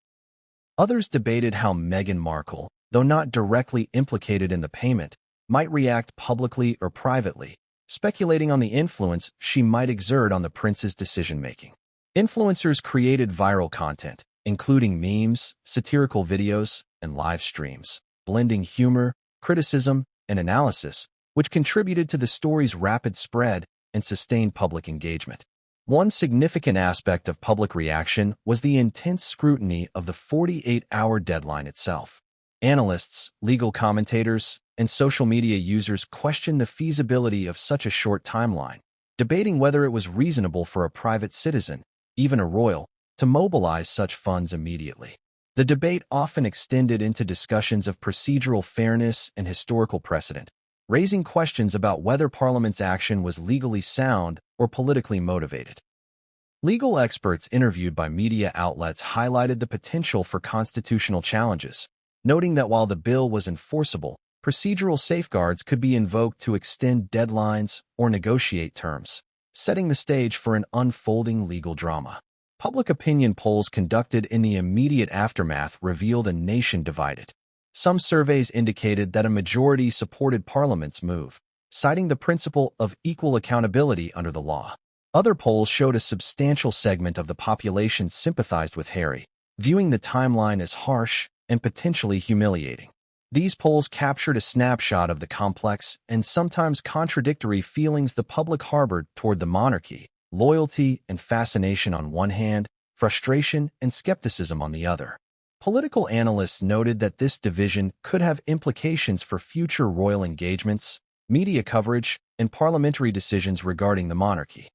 Others debated how Meghan Markle, though not directly implicated in the payment, might react publicly or privately, speculating on the influence she might exert on the prince's decision-making. Influencers created viral content, including memes, satirical videos, and live streams, blending humor, criticism, and analysis, which contributed to the story's rapid spread and sustained public engagement. One significant aspect of public reaction was the intense scrutiny of the 48-hour deadline itself. Analysts, legal commentators, and social media users questioned the feasibility of such a short timeline, debating whether it was reasonable for a private citizen, even a royal, to mobilize such funds immediately. The debate often extended into discussions of procedural fairness and historical precedent, raising questions about whether Parliament's action was legally sound or politically motivated. Legal experts interviewed by media outlets highlighted the potential for constitutional challenges, noting that while the bill was enforceable, procedural safeguards could be invoked to extend deadlines or negotiate terms, setting the stage for an unfolding legal drama. Public opinion polls conducted in the immediate aftermath revealed a nation divided. Some surveys indicated that a majority supported Parliament's move, citing the principle of equal accountability under the law. Other polls showed a substantial segment of the population sympathized with Harry, viewing the timeline as harsh and potentially humiliating. These polls captured a snapshot of the complex and sometimes contradictory feelings the public harbored toward the monarchy: loyalty and fascination on one hand, frustration and skepticism on the other. Political analysts noted that this division could have implications for future royal engagements, media coverage, and parliamentary decisions regarding the monarchy.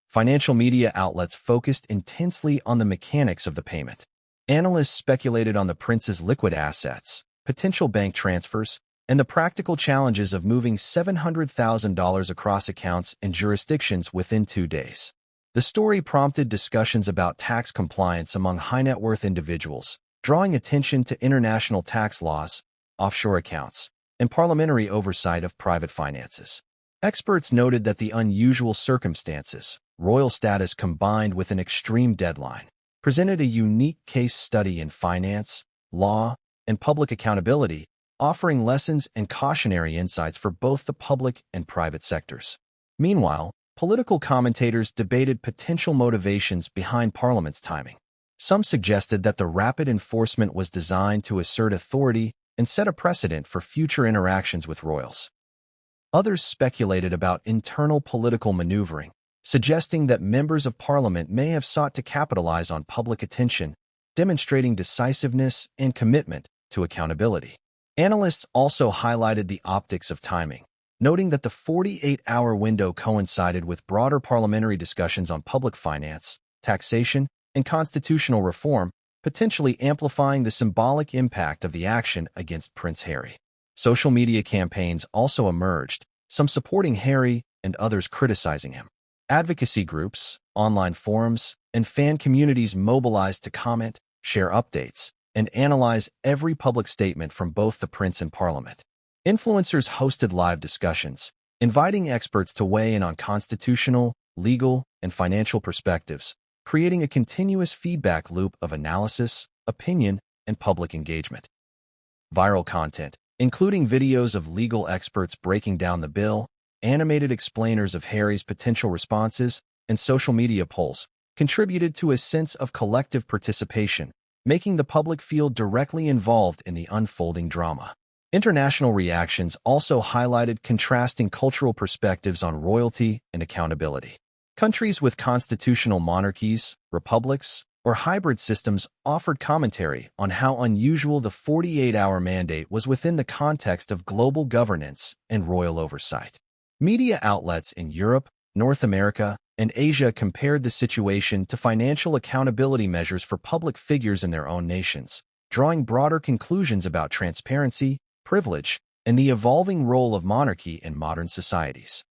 Financial media outlets focused intensely on the mechanics of the payment. Analysts speculated on the prince's liquid assets, potential bank transfers, and the practical challenges of moving $700,000 across accounts and jurisdictions within 2 days. The story prompted discussions about tax compliance among high-net-worth individuals, drawing attention to international tax laws, offshore accounts, and parliamentary oversight of private finances. Experts noted that the unusual circumstances, royal status combined with an extreme deadline, presented a unique case study in finance, law, and public accountability, offering lessons and cautionary insights for both the public and private sectors. Meanwhile, political commentators debated potential motivations behind Parliament's timing. Some suggested that the rapid enforcement was designed to assert authority and set a precedent for future interactions with royals. Others speculated about internal political maneuvering, suggesting that members of Parliament may have sought to capitalize on public attention, demonstrating decisiveness and commitment to accountability. Analysts also highlighted the optics of timing, noting that the 48-hour window coincided with broader parliamentary discussions on public finance, taxation, and constitutional reform, potentially amplifying the symbolic impact of the action against Prince Harry. Social media campaigns also emerged, some supporting Harry and others criticizing him. Advocacy groups, online forums, and fan communities mobilized to comment, share updates, and analyze every public statement from both the prince and Parliament. Influencers hosted live discussions, inviting experts to weigh in on constitutional, legal, and financial perspectives, creating a continuous feedback loop of analysis, opinion, and public engagement. Viral content, including videos of legal experts breaking down the bill, animated explainers of Harry's potential responses, and social media polls, contributed to a sense of collective participation, making the public feel directly involved in the unfolding drama. International reactions also highlighted contrasting cultural perspectives on royalty and accountability. Countries with constitutional monarchies, republics, or hybrid systems offered commentary on how unusual the 48-hour mandate was within the context of global governance and royal oversight. Media outlets in Europe, North America, and Asia compared the situation to financial accountability measures for public figures in their own nations, drawing broader conclusions about transparency, privilege, and the evolving role of monarchy in modern societies.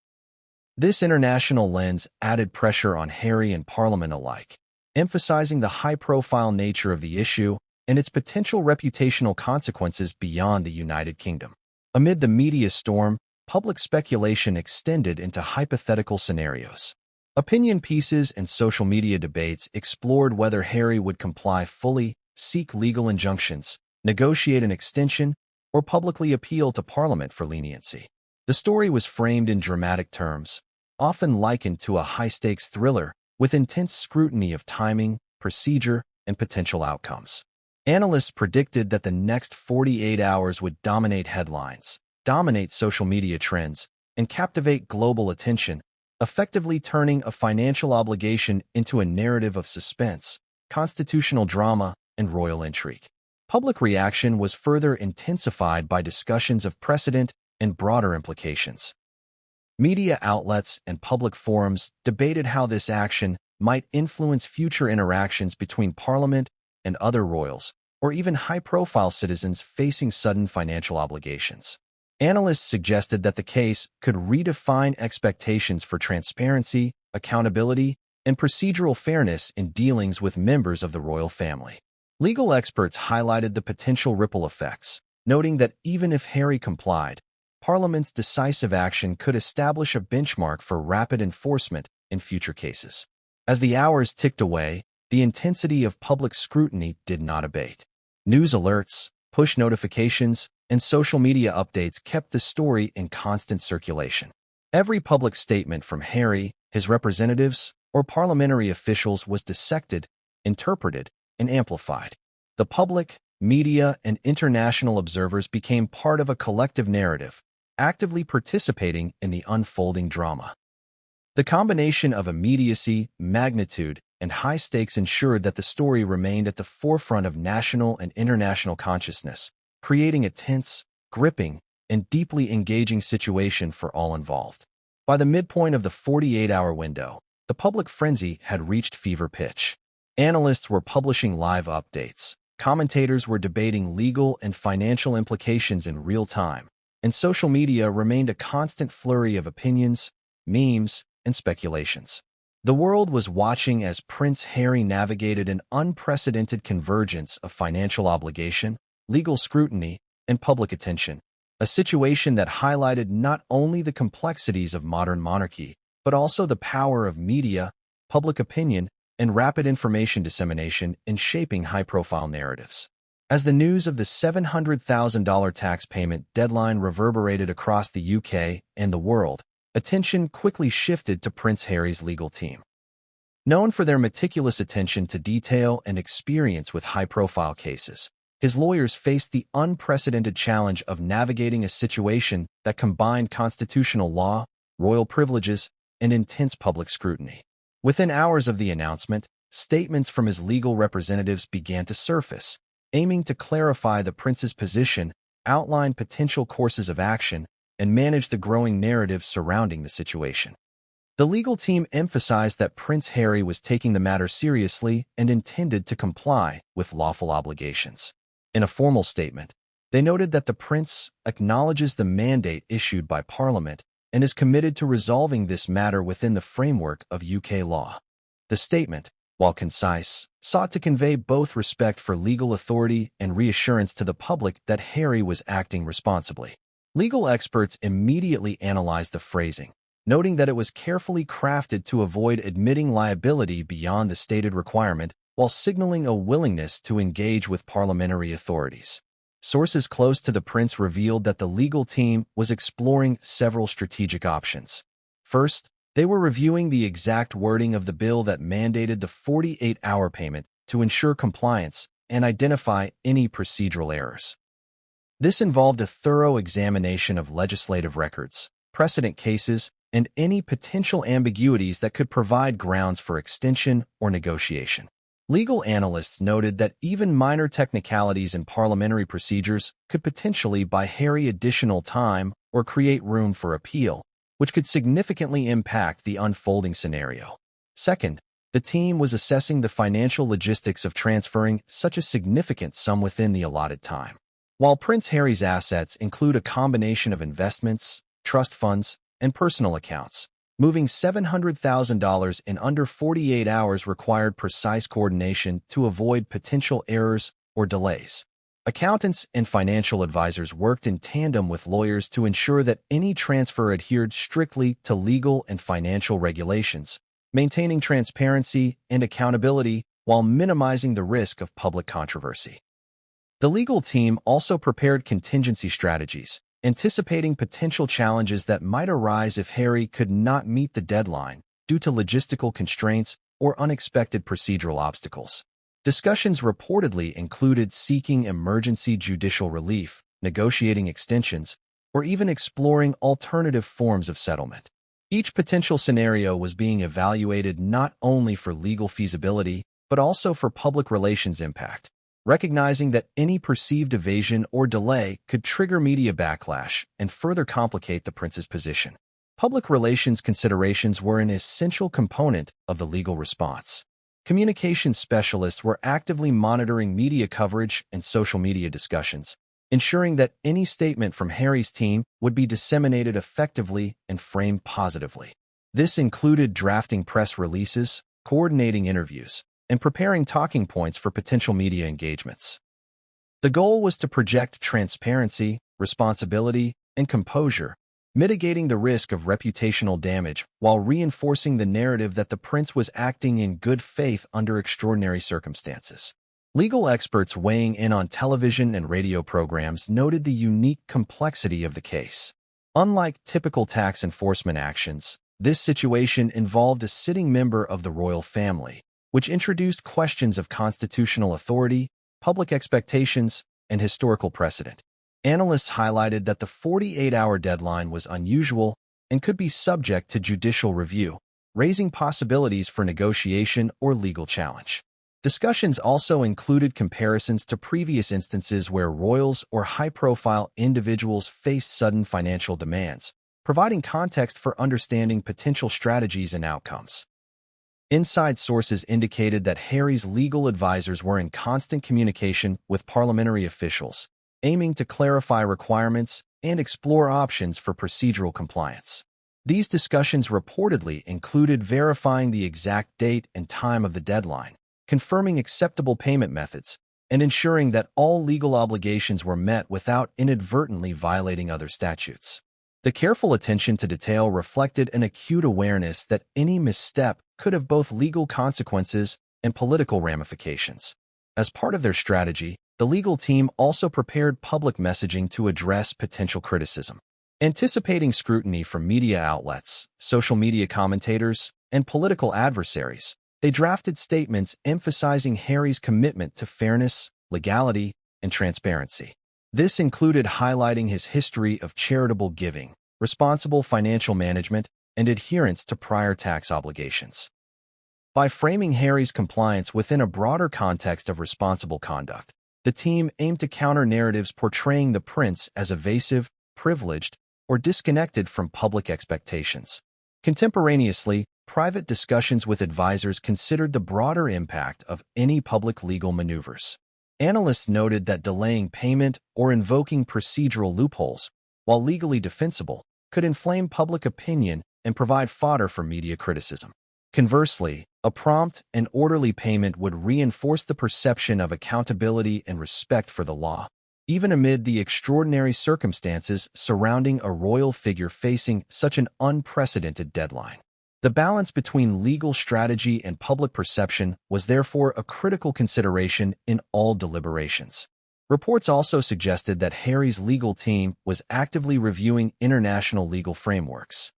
This international lens added pressure on Harry and Parliament alike, emphasizing the high-profile nature of the issue and its potential reputational consequences beyond the United Kingdom. Amid the media storm, public speculation extended into hypothetical scenarios. Opinion pieces and social media debates explored whether Harry would comply fully, seek legal injunctions, negotiate an extension, or publicly appeal to Parliament for leniency. The story was framed in dramatic terms, often likened to a high-stakes thriller with intense scrutiny of timing, procedure, and potential outcomes. Analysts predicted that the next 48 hours would dominate headlines, dominate social media trends, and captivate global attention, effectively turning a financial obligation into a narrative of suspense, constitutional drama, and royal intrigue. Public reaction was further intensified by discussions of precedent and broader implications. Media outlets and public forums debated how this action might influence future interactions between Parliament and other royals, or even high-profile citizens facing sudden financial obligations. Analysts suggested that the case could redefine expectations for transparency, accountability, and procedural fairness in dealings with members of the royal family. Legal experts highlighted the potential ripple effects, noting that even if Harry complied, Parliament's decisive action could establish a benchmark for rapid enforcement in future cases. As the hours ticked away, the intensity of public scrutiny did not abate. News alerts, push notifications, and social media updates kept the story in constant circulation. Every public statement from Harry, his representatives, or parliamentary officials was dissected, interpreted, and amplified. The public, media, and international observers became part of a collective narrative, actively participating in the unfolding drama. The combination of immediacy, magnitude, and high stakes ensured that the story remained at the forefront of national and international consciousness, creating a tense, gripping, and deeply engaging situation for all involved. By the midpoint of the 48-hour window, the public frenzy had reached fever pitch. Analysts were publishing live updates, commentators were debating legal and financial implications in real time, and social media remained a constant flurry of opinions, memes, and speculations. The world was watching as Prince Harry navigated an unprecedented convergence of financial obligation, legal scrutiny, and public attention, a situation that highlighted not only the complexities of modern monarchy, but also the power of media, public opinion, and rapid information dissemination in shaping high-profile narratives. As the news of the $700,000 tax payment deadline reverberated across the UK and the world, attention quickly shifted to Prince Harry's legal team. Known for their meticulous attention to detail and experience with high-profile cases, his lawyers faced the unprecedented challenge of navigating a situation that combined constitutional law, royal privileges, and intense public scrutiny. Within hours of the announcement, statements from his legal representatives began to surface, aiming to clarify the prince's position, outline potential courses of action, and manage the growing narrative surrounding the situation. The legal team emphasized that Prince Harry was taking the matter seriously and intended to comply with lawful obligations. In a formal statement, they noted that the prince acknowledges the mandate issued by Parliament and is committed to resolving this matter within the framework of UK law. The statement, while concise, sought to convey both respect for legal authority and reassurance to the public that Harry was acting responsibly. Legal experts immediately analyzed the phrasing, noting that it was carefully crafted to avoid admitting liability beyond the stated requirement while signaling a willingness to engage with parliamentary authorities. Sources close to the prince revealed that the legal team was exploring several strategic options. First, they were reviewing the exact wording of the bill that mandated the 48-hour payment to ensure compliance and identify any procedural errors. This involved a thorough examination of legislative records, precedent cases, and any potential ambiguities that could provide grounds for extension or negotiation. Legal analysts noted that even minor technicalities in parliamentary procedures could potentially buy Harry additional time or create room for appeal, which could significantly impact the unfolding scenario. Second, the team was assessing the financial logistics of transferring such a significant sum within the allotted time. While Prince Harry's assets include a combination of investments, trust funds, and personal accounts, moving $700,000 in under 48 hours required precise coordination to avoid potential errors or delays. Accountants and financial advisors worked in tandem with lawyers to ensure that any transfer adhered strictly to legal and financial regulations, maintaining transparency and accountability while minimizing the risk of public controversy. The legal team also prepared contingency strategies, anticipating potential challenges that might arise if Harry could not meet the deadline due to logistical constraints or unexpected procedural obstacles. Discussions reportedly included seeking emergency judicial relief, negotiating extensions, or even exploring alternative forms of settlement. Each potential scenario was being evaluated not only for legal feasibility, but also for public relations impact, recognizing that any perceived evasion or delay could trigger media backlash and further complicate the prince's position. Public relations considerations were an essential component of the legal response. Communications specialists were actively monitoring media coverage and social media discussions, ensuring that any statement from Harry's team would be disseminated effectively and framed positively. This included drafting press releases, coordinating interviews, and preparing talking points for potential media engagements. The goal was to project transparency, responsibility, and composure, mitigating the risk of reputational damage while reinforcing the narrative that the prince was acting in good faith under extraordinary circumstances. Legal experts weighing in on television and radio programs noted the unique complexity of the case. Unlike typical tax enforcement actions, this situation involved a sitting member of the royal family, which introduced questions of constitutional authority, public expectations, and historical precedent. Analysts highlighted that the 48-hour deadline was unusual and could be subject to judicial review, raising possibilities for negotiation or legal challenge. Discussions also included comparisons to previous instances where royals or high-profile individuals faced sudden financial demands, providing context for understanding potential strategies and outcomes. Inside sources indicated that Harry's legal advisors were in constant communication with parliamentary officials, aiming to clarify requirements and explore options for procedural compliance. These discussions reportedly included verifying the exact date and time of the deadline, confirming acceptable payment methods, and ensuring that all legal obligations were met without inadvertently violating other statutes. The careful attention to detail reflected an acute awareness that any misstep could have both legal consequences and political ramifications. As part of their strategy, the legal team also prepared public messaging to address potential criticism. Anticipating scrutiny from media outlets, social media commentators, and political adversaries, they drafted statements emphasizing Harry's commitment to fairness, legality, and transparency. This included highlighting his history of charitable giving, responsible financial management, and adherence to prior tax obligations. By framing Harry's compliance within a broader context of responsible conduct, the team aimed to counter narratives portraying the prince as evasive, privileged, or disconnected from public expectations. Contemporaneously, private discussions with advisors considered the broader impact of any public legal maneuvers. Analysts noted that delaying payment or invoking procedural loopholes, while legally defensible, could inflame public opinion and provide fodder for media criticism. Conversely, a prompt and orderly payment would reinforce the perception of accountability and respect for the law, even amid the extraordinary circumstances surrounding a royal figure facing such an unprecedented deadline. The balance between legal strategy and public perception was therefore a critical consideration in all deliberations. Reports also suggested that Harry's legal team was actively reviewing international legal frameworks.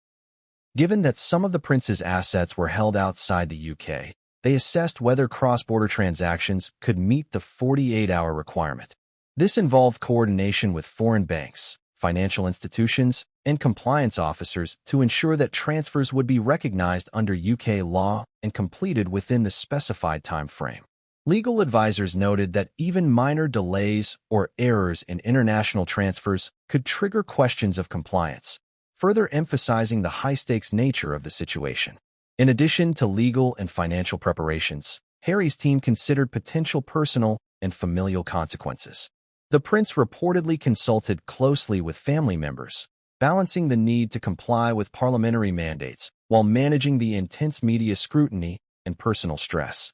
Given that some of the prince's assets were held outside the UK, they assessed whether cross-border transactions could meet the 48-hour requirement. This involved coordination with foreign banks, financial institutions, and compliance officers to ensure that transfers would be recognized under UK law and completed within the specified time frame. Legal advisors noted that even minor delays or errors in international transfers could trigger questions of compliance, further emphasizing the high-stakes nature of the situation. In addition to legal and financial preparations, Harry's team considered potential personal and familial consequences. The prince reportedly consulted closely with family members, balancing the need to comply with parliamentary mandates while managing the intense media scrutiny and personal stress.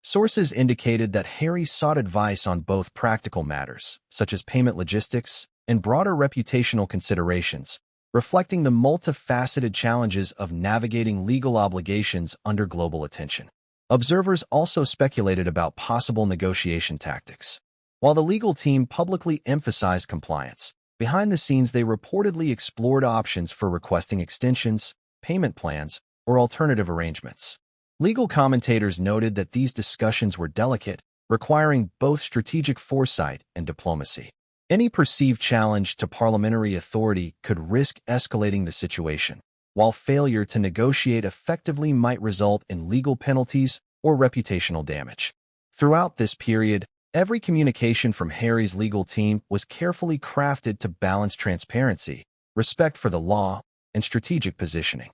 Sources indicated that Harry sought advice on both practical matters, such as payment logistics, and broader reputational considerations, reflecting the multifaceted challenges of navigating legal obligations under global attention. Observers also speculated about possible negotiation tactics. While the legal team publicly emphasized compliance, behind the scenes they reportedly explored options for requesting extensions, payment plans, or alternative arrangements. Legal commentators noted that these discussions were delicate, requiring both strategic foresight and diplomacy. Any perceived challenge to parliamentary authority could risk escalating the situation, while failure to negotiate effectively might result in legal penalties or reputational damage. Throughout this period, every communication from Harry's legal team was carefully crafted to balance transparency, respect for the law, and strategic positioning.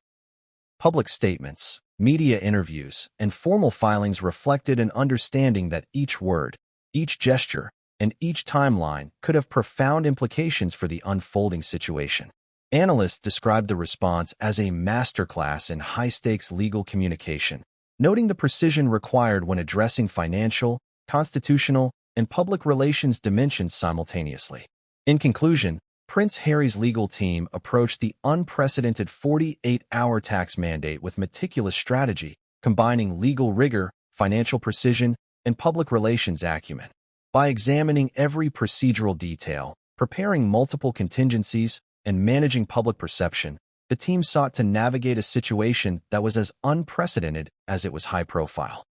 Public statements, media interviews, and formal filings reflected an understanding that each word, each gesture, and each timeline could have profound implications for the unfolding situation. Analysts described the response as a masterclass in high-stakes legal communication, noting the precision required when addressing financial, constitutional, and public relations dimensions simultaneously. In conclusion, Prince Harry's legal team approached the unprecedented 48-hour tax mandate with meticulous strategy, combining legal rigor, financial precision, and public relations acumen. By examining every procedural detail, preparing multiple contingencies, and managing public perception, the team sought to navigate a situation that was as unprecedented as it was high-profile.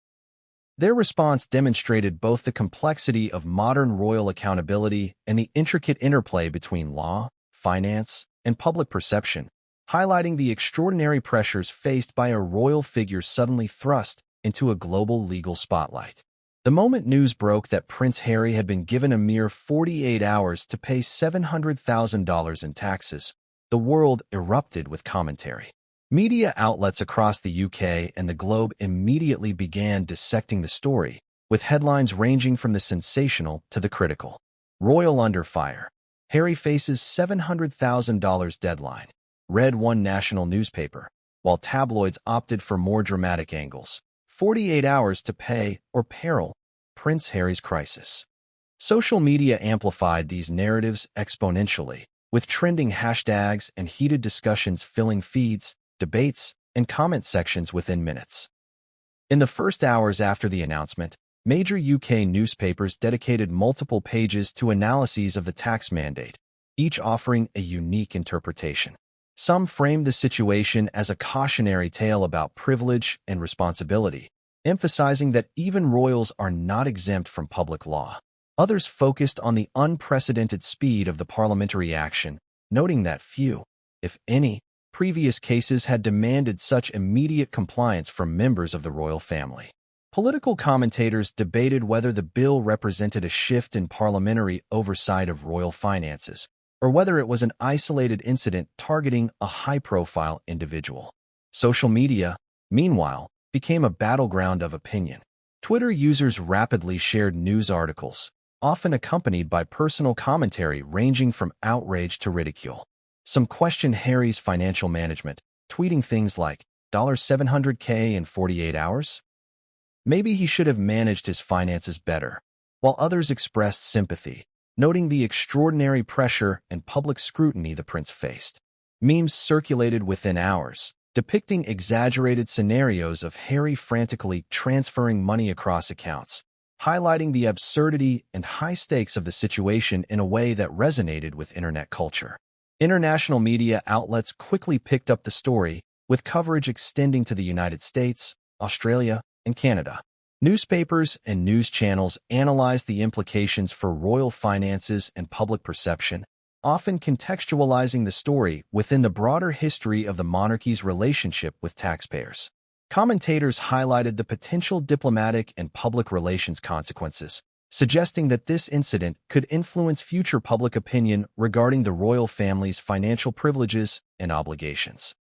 Their response demonstrated both the complexity of modern royal accountability and the intricate interplay between law, finance, and public perception, highlighting the extraordinary pressures faced by a royal figure suddenly thrust into a global legal spotlight. The moment news broke that Prince Harry had been given a mere 48 hours to pay $700,000 in taxes, the world erupted with commentary. Media outlets across the UK and the globe immediately began dissecting the story, with headlines ranging from the sensational to the critical. Royal under fire. Harry faces $700,000 deadline, read one national newspaper, while tabloids opted for more dramatic angles. 48 hours to pay or peril, Prince Harry's crisis. Social media amplified these narratives exponentially, with trending hashtags and heated discussions filling feeds, debates, and comment sections within minutes. In the first hours after the announcement, major UK newspapers dedicated multiple pages to analyses of the tax mandate, each offering a unique interpretation. Some framed the situation as a cautionary tale about privilege and responsibility, emphasizing that even royals are not exempt from public law. Others focused on the unprecedented speed of the parliamentary action, noting that few, if any, previous cases had demanded such immediate compliance from members of the royal family. Political commentators debated whether the bill represented a shift in parliamentary oversight of royal finances, or whether it was an isolated incident targeting a high-profile individual. Social media, meanwhile, became a battleground of opinion. Twitter users rapidly shared news articles, often accompanied by personal commentary ranging from outrage to ridicule. Some questioned Harry's financial management, tweeting things like, $700K in 48 hours? Maybe he should have managed his finances better, while others expressed sympathy, noting the extraordinary pressure and public scrutiny the prince faced. Memes circulated within hours, depicting exaggerated scenarios of Harry frantically transferring money across accounts, highlighting the absurdity and high stakes of the situation in a way that resonated with internet culture. International media outlets quickly picked up the story, with coverage extending to the United States, Australia, and Canada. Newspapers and news channels analyzed the implications for royal finances and public perception, often contextualizing the story within the broader history of the monarchy's relationship with taxpayers. Commentators highlighted the potential diplomatic and public relations consequences, suggesting that this incident could influence future public opinion regarding the royal family's financial privileges and obligations.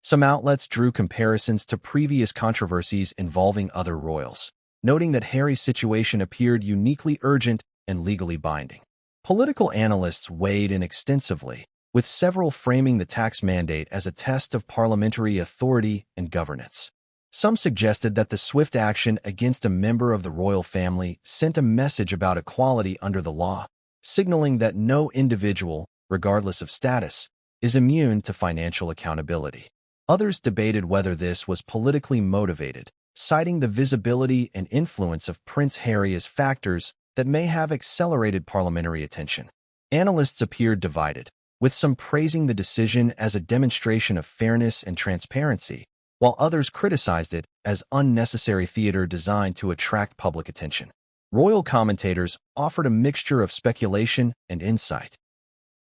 Some outlets drew comparisons to previous controversies involving other royals, noting that Harry's situation appeared uniquely urgent and legally binding. Political analysts weighed in extensively, with several framing the tax mandate as a test of parliamentary authority and governance. Some suggested that the swift action against a member of the royal family sent a message about equality under the law, signaling that no individual, regardless of status, is immune to financial accountability. Others debated whether this was politically motivated, citing the visibility and influence of Prince Harry as factors that may have accelerated parliamentary attention. Analysts appeared divided, with some praising the decision as a demonstration of fairness and transparency, while others criticized it as unnecessary theater designed to attract public attention. Royal commentators offered a mixture of speculation and insight.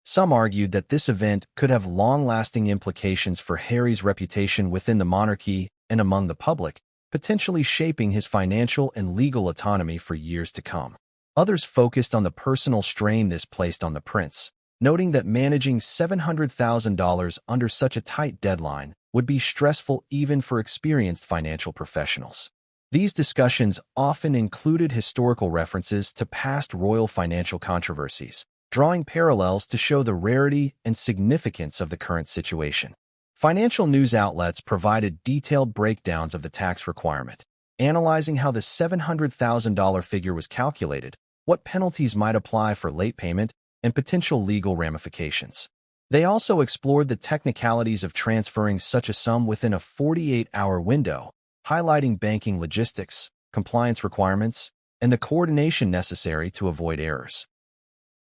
Some argued that this event could have long-lasting implications for Harry's reputation within the monarchy and among the public, potentially shaping his financial and legal autonomy for years to come. Others focused on the personal strain this placed on the prince, noting that managing $700,000 under such a tight deadline would be stressful even for experienced financial professionals. These discussions often included historical references to past royal financial controversies, drawing parallels to show the rarity and significance of the current situation. Financial news outlets provided detailed breakdowns of the tax requirement, analyzing how the $700,000 figure was calculated, what penalties might apply for late payment, and potential legal ramifications. They also explored the technicalities of transferring such a sum within a 48-hour window, highlighting banking logistics, compliance requirements, and the coordination necessary to avoid errors.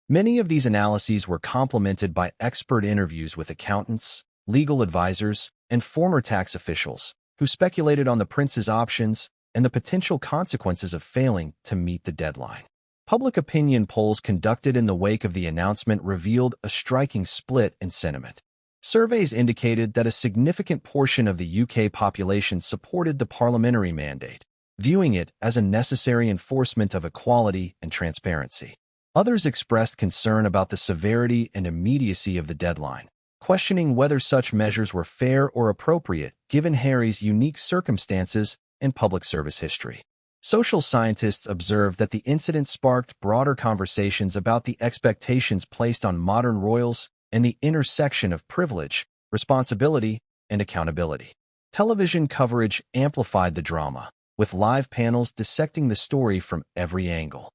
Many of these analyses were complemented by expert interviews with accountants, legal advisors, and former tax officials, who speculated on the prince's options and the potential consequences of failing to meet the deadline. Public opinion polls conducted in the wake of the announcement revealed a striking split in sentiment. Surveys indicated that a significant portion of the UK population supported the parliamentary mandate, viewing it as a necessary enforcement of equality and transparency. Others expressed concern about the severity and immediacy of the deadline, questioning whether such measures were fair or appropriate given Harry's unique circumstances and public service history. Social scientists observed that the incident sparked broader conversations about the expectations placed on modern royals and the intersection of privilege, responsibility, and accountability. Television coverage amplified the drama, with live panels dissecting the story from every angle.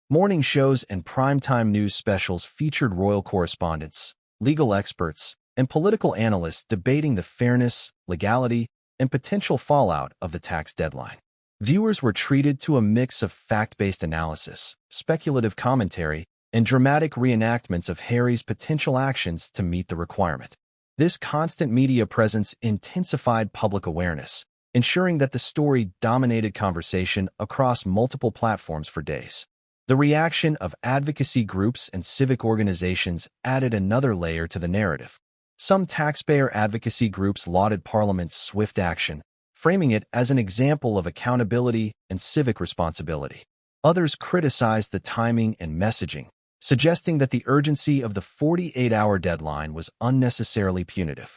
Morning shows and primetime news specials featured royal correspondents, legal experts, and political analysts debating the fairness, legality, and potential fallout of the tax deadline. Viewers were treated to a mix of fact-based analysis, speculative commentary, and dramatic reenactments of Harry's potential actions to meet the requirement. This constant media presence intensified public awareness, ensuring that the story dominated conversation across multiple platforms for days. The reaction of advocacy groups and civic organizations added another layer to the narrative. Some taxpayer advocacy groups lauded Parliament's swift action, framing it as an example of accountability and civic responsibility. Others criticized the timing and messaging, suggesting that the urgency of the 48-hour deadline was unnecessarily punitive.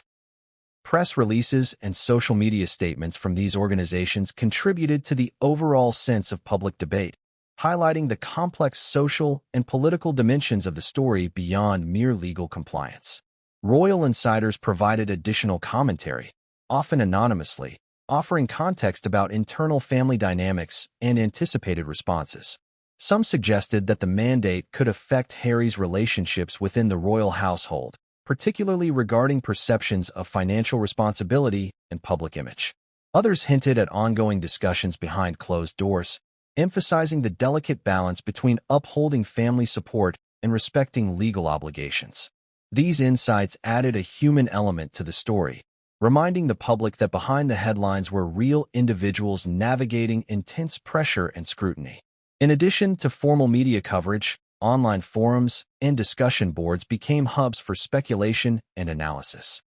Press releases and social media statements from these organizations contributed to the overall sense of public debate, highlighting the complex social and political dimensions of the story beyond mere legal compliance. Royal insiders provided additional commentary, often anonymously, offering context about internal family dynamics and anticipated responses. Some suggested that the mandate could affect Harry's relationships within the royal household, particularly regarding perceptions of financial responsibility and public image. Others hinted at ongoing discussions behind closed doors, emphasizing the delicate balance between upholding family support and respecting legal obligations. These insights added a human element to the story, reminding the public that behind the headlines were real individuals navigating intense pressure and scrutiny. In addition to formal media coverage, online forums and discussion boards became hubs for speculation and analysis.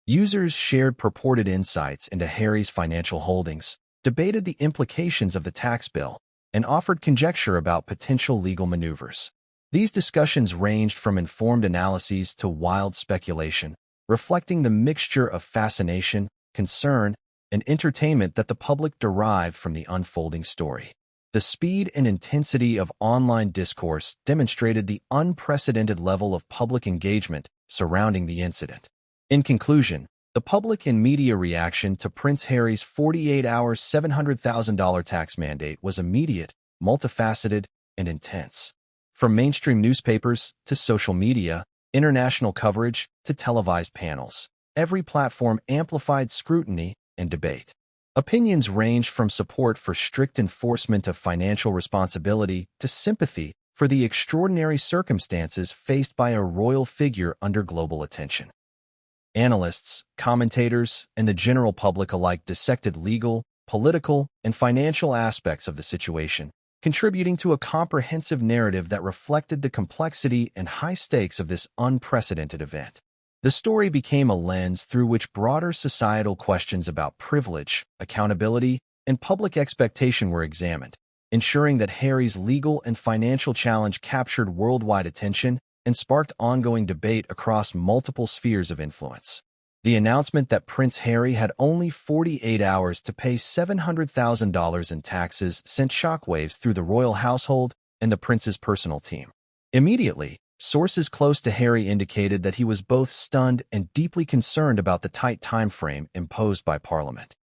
Users shared purported insights into Harry's financial holdings, debated the implications of the tax bill, and offered conjecture about potential legal maneuvers. These discussions ranged from informed analyses to wild speculation, reflecting the mixture of fascination, concern, and entertainment that the public derived from the unfolding story. The speed and intensity of online discourse demonstrated the unprecedented level of public engagement surrounding the incident. In conclusion, the public and media reaction to Prince Harry's 48-hour $700,000 tax mandate was immediate, multifaceted, and intense. From mainstream newspapers to social media, international coverage to televised panels, every platform amplified scrutiny and debate. Opinions ranged from support for strict enforcement of financial responsibility to sympathy for the extraordinary circumstances faced by a royal figure under global attention. Analysts, commentators, and the general public alike dissected legal, political, and financial aspects of the situation, contributing to a comprehensive narrative that reflected the complexity and high stakes of this unprecedented event. The story became a lens through which broader societal questions about privilege, accountability, and public expectation were examined, ensuring that Harry's legal and financial challenge captured worldwide attention and sparked ongoing debate across multiple spheres of influence. The announcement that Prince Harry had only 48 hours to pay $700,000 in taxes sent shockwaves through the royal household and the prince's personal team. Immediately, sources close to Harry indicated that he was both stunned and deeply concerned about the tight time frame imposed by Parliament.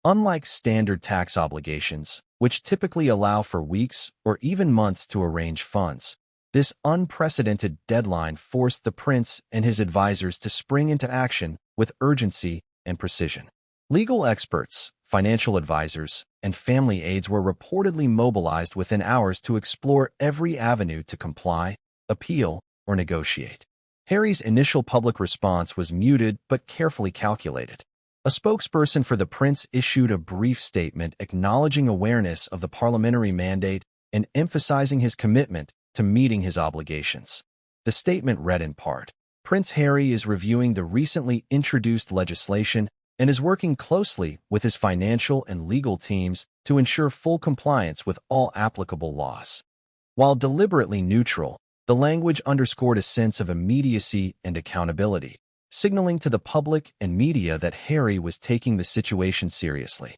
Unlike standard tax obligations, which typically allow for weeks or even months to arrange funds, this unprecedented deadline forced the prince and his advisors to spring into action with urgency and precision. Legal experts, financial advisors, and family aides were reportedly mobilized within hours to explore every avenue to comply, appeal, or negotiate. Harry's initial public response was muted but carefully calculated. A spokesperson for the prince issued a brief statement acknowledging awareness of the parliamentary mandate and emphasizing his commitment to meeting his obligations. The statement read in part, "Prince Harry is reviewing the recently introduced legislation and is working closely with his financial and legal teams to ensure full compliance with all applicable laws." While deliberately neutral, the language underscored a sense of immediacy and accountability, signaling to the public and media that Harry was taking the situation seriously.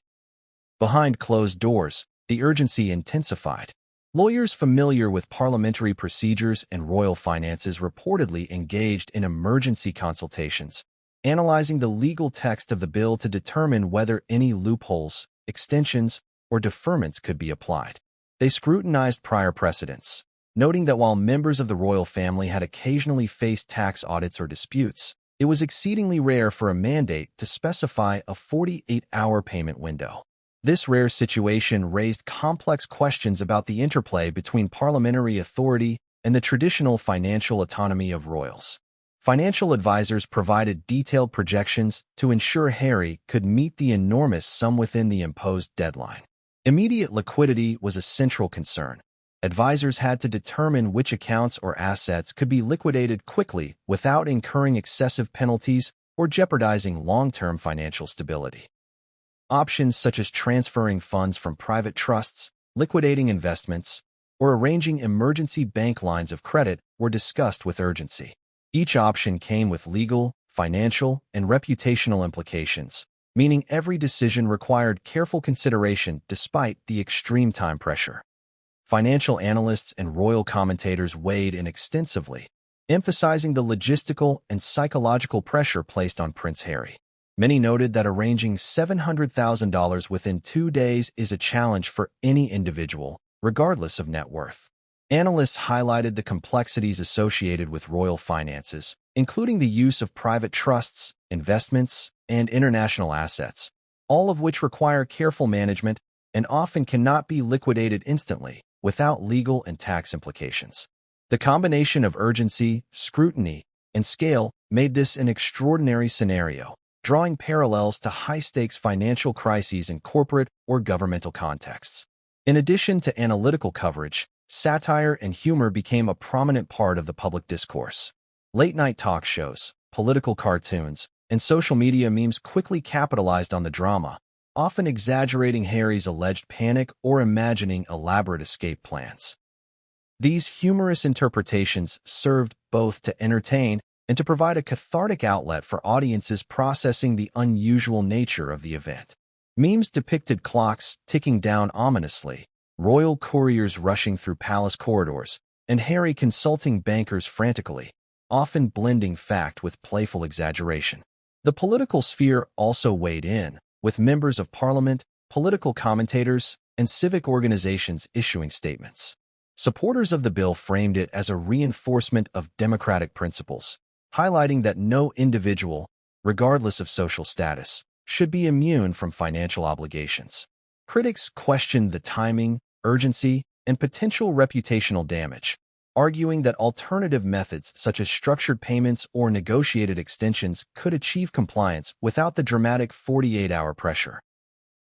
Behind closed doors, the urgency intensified. Lawyers familiar with parliamentary procedures and royal finances reportedly engaged in emergency consultations, analyzing the legal text of the bill to determine whether any loopholes, extensions, or deferments could be applied. They scrutinized prior precedents, noting that while members of the royal family had occasionally faced tax audits or disputes, it was exceedingly rare for a mandate to specify a 48-hour payment window. This rare situation raised complex questions about the interplay between parliamentary authority and the traditional financial autonomy of royals. Financial advisors provided detailed projections to ensure Harry could meet the enormous sum within the imposed deadline. Immediate liquidity was a central concern. Advisors had to determine which accounts or assets could be liquidated quickly without incurring excessive penalties or jeopardizing long-term financial stability. Options such as transferring funds from private trusts, liquidating investments, or arranging emergency bank lines of credit were discussed with urgency. Each option came with legal, financial, and reputational implications, meaning every decision required careful consideration despite the extreme time pressure. Financial analysts and royal commentators weighed in extensively, emphasizing the logistical and psychological pressure placed on Prince Harry. Many noted that arranging $700,000 within 2 days is a challenge for any individual, regardless of net worth. Analysts highlighted the complexities associated with royal finances, including the use of private trusts, investments, and international assets, all of which require careful management and often cannot be liquidated instantly without legal and tax implications. The combination of urgency, scrutiny, and scale made this an extraordinary scenario, drawing parallels to high-stakes financial crises in corporate or governmental contexts. In addition to analytical coverage, satire and humor became a prominent part of the public discourse. Late-night talk shows, political cartoons, and social media memes quickly capitalized on the drama, often exaggerating Harry's alleged panic or imagining elaborate escape plans. These humorous interpretations served both to entertain and to provide a cathartic outlet for audiences processing the unusual nature of the event. Memes depicted clocks ticking down ominously, royal couriers rushing through palace corridors, and Harry consulting bankers frantically, often blending fact with playful exaggeration. The political sphere also weighed in, with members of parliament, political commentators, and civic organizations issuing statements. Supporters of the bill framed it as a reinforcement of democratic principles, highlighting that no individual, regardless of social status, should be immune from financial obligations. Critics questioned the timing, urgency, and potential reputational damage, arguing that alternative methods such as structured payments or negotiated extensions could achieve compliance without the dramatic 48-hour pressure.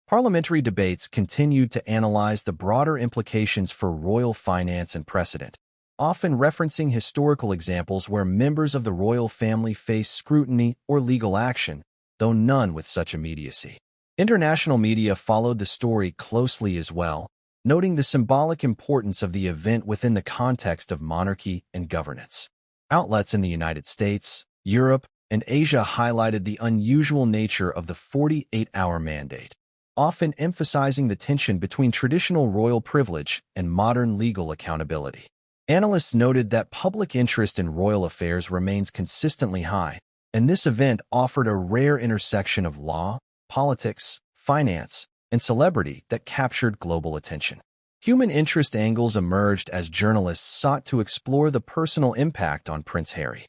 Parliamentary debates continued to analyze the broader implications for royal finance and precedent, often referencing historical examples where members of the royal family faced scrutiny or legal action, though none with such immediacy. International media followed the story closely as well, noting the symbolic importance of the event within the context of monarchy and governance. Outlets in the United States, Europe, and Asia highlighted the unusual nature of the 48-hour mandate, often emphasizing the tension between traditional royal privilege and modern legal accountability. Analysts noted that public interest in royal affairs remains consistently high, and this event offered a rare intersection of law, politics, finance, and celebrity that captured global attention. Human interest angles emerged as journalists sought to explore the personal impact on Prince Harry.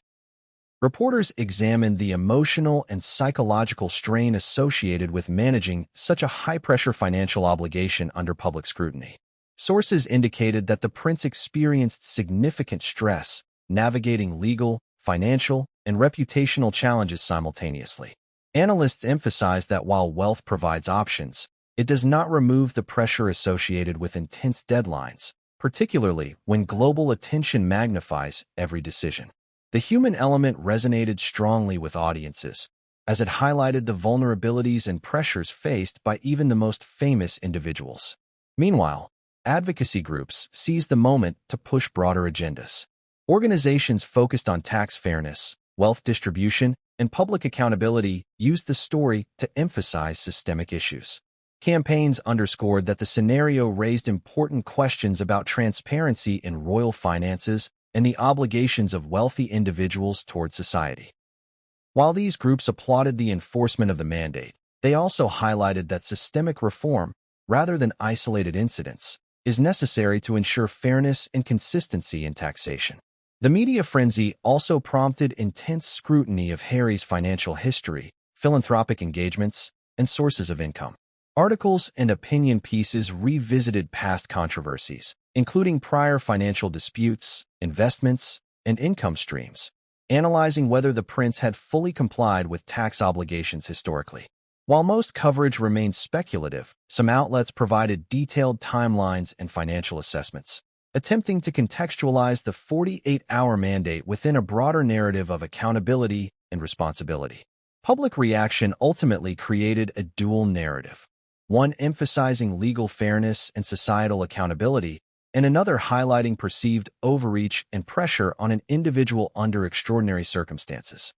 Reporters examined the emotional and psychological strain associated with managing such a high-pressure financial obligation under public scrutiny. Sources indicated that the prince experienced significant stress, navigating legal, financial, and reputational challenges simultaneously. Analysts emphasized that while wealth provides options, it does not remove the pressure associated with intense deadlines, particularly when global attention magnifies every decision. The human element resonated strongly with audiences, as it highlighted the vulnerabilities and pressures faced by even the most famous individuals. Meanwhile, advocacy groups seized the moment to push broader agendas. Organizations focused on tax fairness, wealth distribution, and public accountability used the story to emphasize systemic issues. Campaigns underscored that the scenario raised important questions about transparency in royal finances and the obligations of wealthy individuals toward society. While these groups applauded the enforcement of the mandate, they also highlighted that systemic reform, rather than isolated incidents, is necessary to ensure fairness and consistency in taxation. The media frenzy also prompted intense scrutiny of Harry's financial history, philanthropic engagements, and sources of income. Articles and opinion pieces revisited past controversies, including prior financial disputes, investments, and income streams, analyzing whether the prince had fully complied with tax obligations historically. While most coverage remained speculative, some outlets provided detailed timelines and financial assessments, attempting to contextualize the 48-hour mandate within a broader narrative of accountability and responsibility. Public reaction ultimately created a dual narrative, one emphasizing legal fairness and societal accountability, and another highlighting perceived overreach and pressure on an individual under extraordinary circumstances.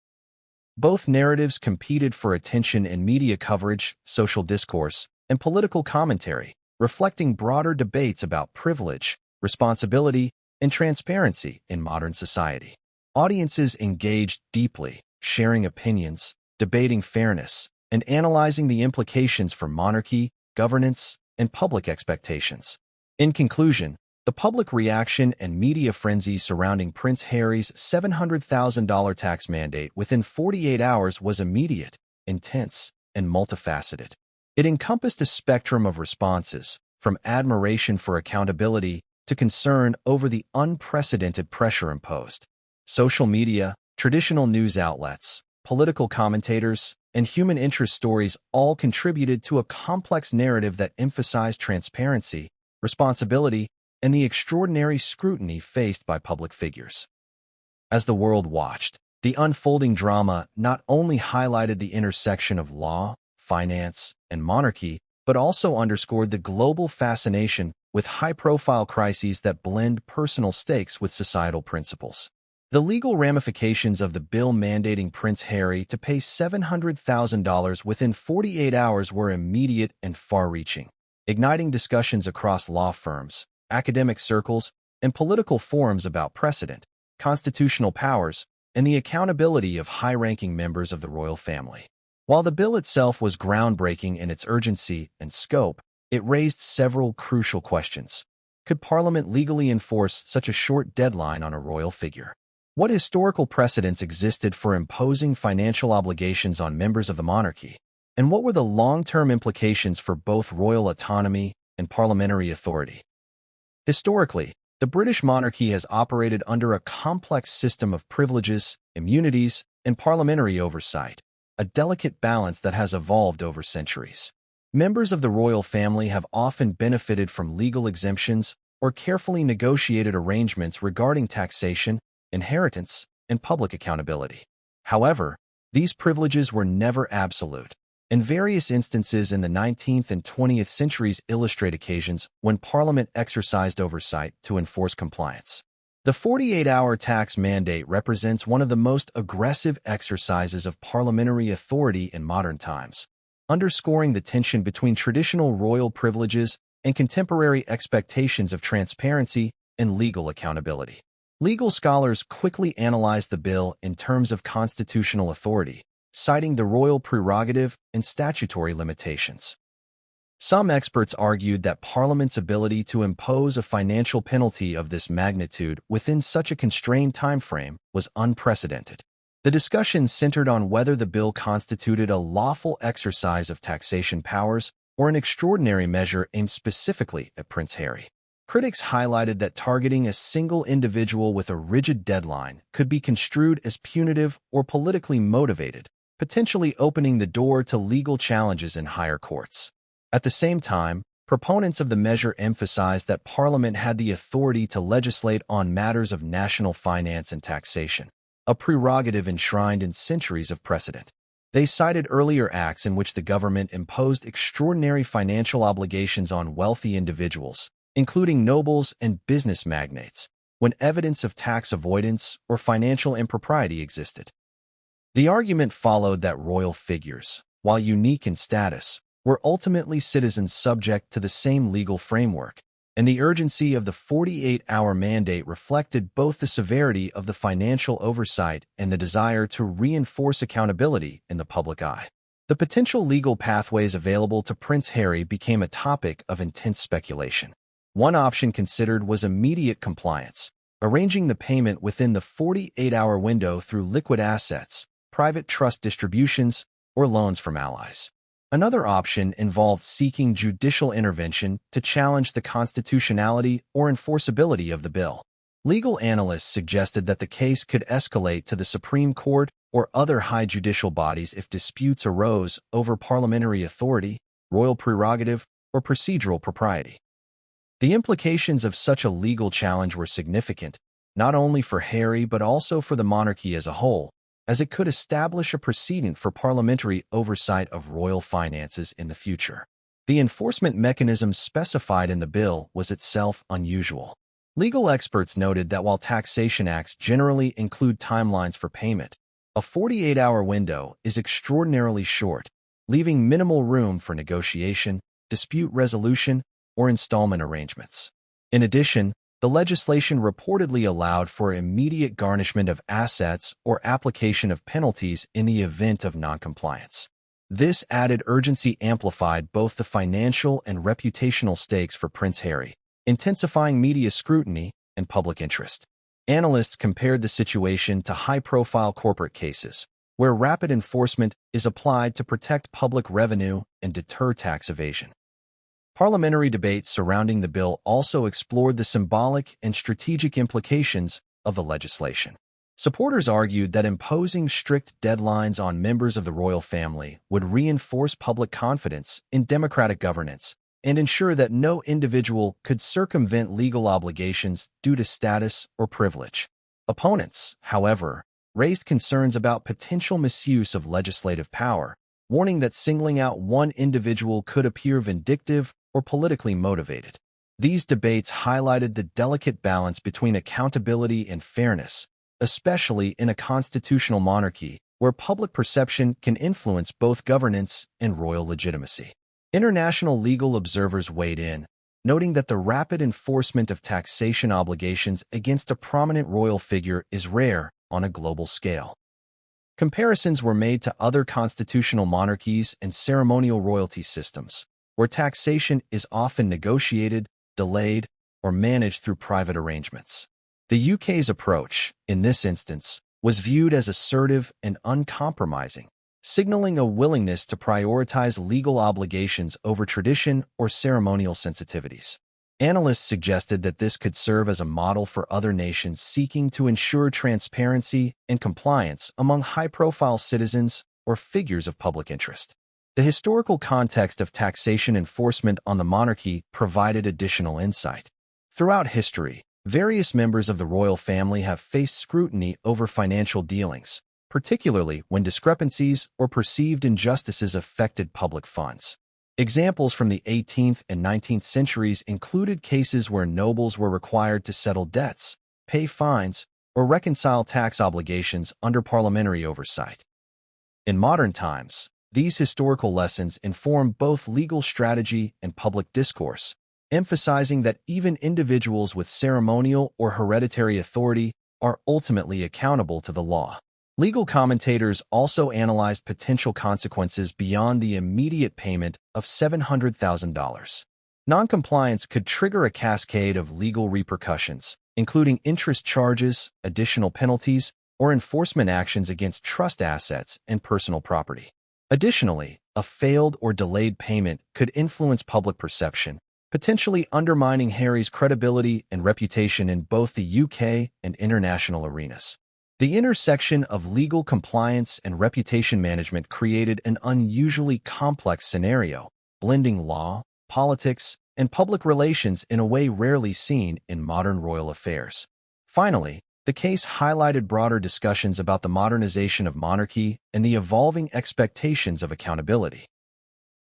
Both narratives competed for attention in media coverage, social discourse, and political commentary, reflecting broader debates about privilege, responsibility, and transparency in modern society. Audiences engaged deeply, sharing opinions, debating fairness, and analyzing the implications for monarchy, governance, and public expectations. In conclusion, the public reaction and media frenzy surrounding Prince Harry's $700,000 tax mandate within 48 hours was immediate, intense, and multifaceted. It encompassed a spectrum of responses, from admiration for accountability to concern over the unprecedented pressure imposed. Social media, traditional news outlets, political commentators, and human interest stories all contributed to a complex narrative that emphasized transparency, responsibility, and the extraordinary scrutiny faced by public figures. As the world watched, the unfolding drama not only highlighted the intersection of law, finance, and monarchy, but also underscored the global fascination with high-profile crises that blend personal stakes with societal principles. The legal ramifications of the bill mandating Prince Harry to pay $700,000 within 48 hours were immediate and far-reaching, igniting discussions across law firms, academic circles, and political forums about precedent, constitutional powers, and the accountability of high-ranking members of the royal family. While the bill itself was groundbreaking in its urgency and scope, it raised several crucial questions. Could Parliament legally enforce such a short deadline on a royal figure? What historical precedents existed for imposing financial obligations on members of the monarchy? And what were the long-term implications for both royal autonomy and parliamentary authority? Historically, the British monarchy has operated under a complex system of privileges, immunities, and parliamentary oversight, a delicate balance that has evolved over centuries. Members of the royal family have often benefited from legal exemptions or carefully negotiated arrangements regarding taxation, inheritance, and public accountability. However, these privileges were never absolute, and various instances in the 19th and 20th centuries illustrate occasions when Parliament exercised oversight to enforce compliance. The 48-hour tax mandate represents one of the most aggressive exercises of parliamentary authority in modern times, underscoring the tension between traditional royal privileges and contemporary expectations of transparency and legal accountability. Legal scholars quickly analyzed the bill in terms of constitutional authority, citing the royal prerogative and statutory limitations. Some experts argued that Parliament's ability to impose a financial penalty of this magnitude within such a constrained timeframe was unprecedented. The discussion centered on whether the bill constituted a lawful exercise of taxation powers or an extraordinary measure aimed specifically at Prince Harry. Critics highlighted that targeting a single individual with a rigid deadline could be construed as punitive or politically motivated, potentially opening the door to legal challenges in higher courts. At the same time, proponents of the measure emphasized that Parliament had the authority to legislate on matters of national finance and taxation, a prerogative enshrined in centuries of precedent. They cited earlier acts in which the government imposed extraordinary financial obligations on wealthy individuals, including nobles and business magnates, when evidence of tax avoidance or financial impropriety existed. The argument followed that royal figures, while unique in status, were ultimately citizens subject to the same legal framework, and the urgency of the 48-hour mandate reflected both the severity of the financial oversight and the desire to reinforce accountability in the public eye. The potential legal pathways available to Prince Harry became a topic of intense speculation. One option considered was immediate compliance, arranging the payment within the 48-hour window through liquid assets, private trust distributions, or loans from allies. Another option involved seeking judicial intervention to challenge the constitutionality or enforceability of the bill. Legal analysts suggested that the case could escalate to the Supreme Court or other high judicial bodies if disputes arose over parliamentary authority, royal prerogative, or procedural propriety. The implications of such a legal challenge were significant, not only for Harry but also for the monarchy as a whole, as it could establish a precedent for parliamentary oversight of royal finances in the future. The enforcement mechanism specified in the bill was itself unusual. Legal experts noted that while taxation acts generally include timelines for payment, a 48-hour window is extraordinarily short, leaving minimal room for negotiation, dispute resolution, or installment arrangements. In addition, the legislation reportedly allowed for immediate garnishment of assets or application of penalties in the event of noncompliance. This added urgency amplified both the financial and reputational stakes for Prince Harry, intensifying media scrutiny and public interest. Analysts compared the situation to high-profile corporate cases, where rapid enforcement is applied to protect public revenue and deter tax evasion. Parliamentary debates surrounding the bill also explored the symbolic and strategic implications of the legislation. Supporters argued that imposing strict deadlines on members of the royal family would reinforce public confidence in democratic governance and ensure that no individual could circumvent legal obligations due to status or privilege. Opponents, however, raised concerns about potential misuse of legislative power, warning that singling out one individual could appear vindictive or politically motivated. These debates highlighted the delicate balance between accountability and fairness, especially in a constitutional monarchy where public perception can influence both governance and royal legitimacy. International legal observers weighed in, noting that the rapid enforcement of taxation obligations against a prominent royal figure is rare on a global scale. Comparisons were made to other constitutional monarchies and ceremonial royalty systems, where taxation is often negotiated, delayed, or managed through private arrangements. The UK's approach, in this instance, was viewed as assertive and uncompromising, signaling a willingness to prioritize legal obligations over tradition or ceremonial sensitivities. Analysts suggested that this could serve as a model for other nations seeking to ensure transparency and compliance among high-profile citizens or figures of public interest. The historical context of taxation enforcement on the monarchy provided additional insight. Throughout history, various members of the royal family have faced scrutiny over financial dealings, particularly when discrepancies or perceived injustices affected public funds. Examples from the 18th and 19th centuries included cases where nobles were required to settle debts, pay fines, or reconcile tax obligations under parliamentary oversight. In modern times, these historical lessons inform both legal strategy and public discourse, emphasizing that even individuals with ceremonial or hereditary authority are ultimately accountable to the law. Legal commentators also analyzed potential consequences beyond the immediate payment of $700,000. Noncompliance could trigger a cascade of legal repercussions, including interest charges, additional penalties, or enforcement actions against trust assets and personal property. Additionally, a failed or delayed payment could influence public perception, potentially undermining Harry's credibility and reputation in both the UK and international arenas. The intersection of legal compliance and reputation management created an unusually complex scenario, blending law, politics, and public relations in a way rarely seen in modern royal affairs. Finally, the case highlighted broader discussions about the modernization of monarchy and the evolving expectations of accountability.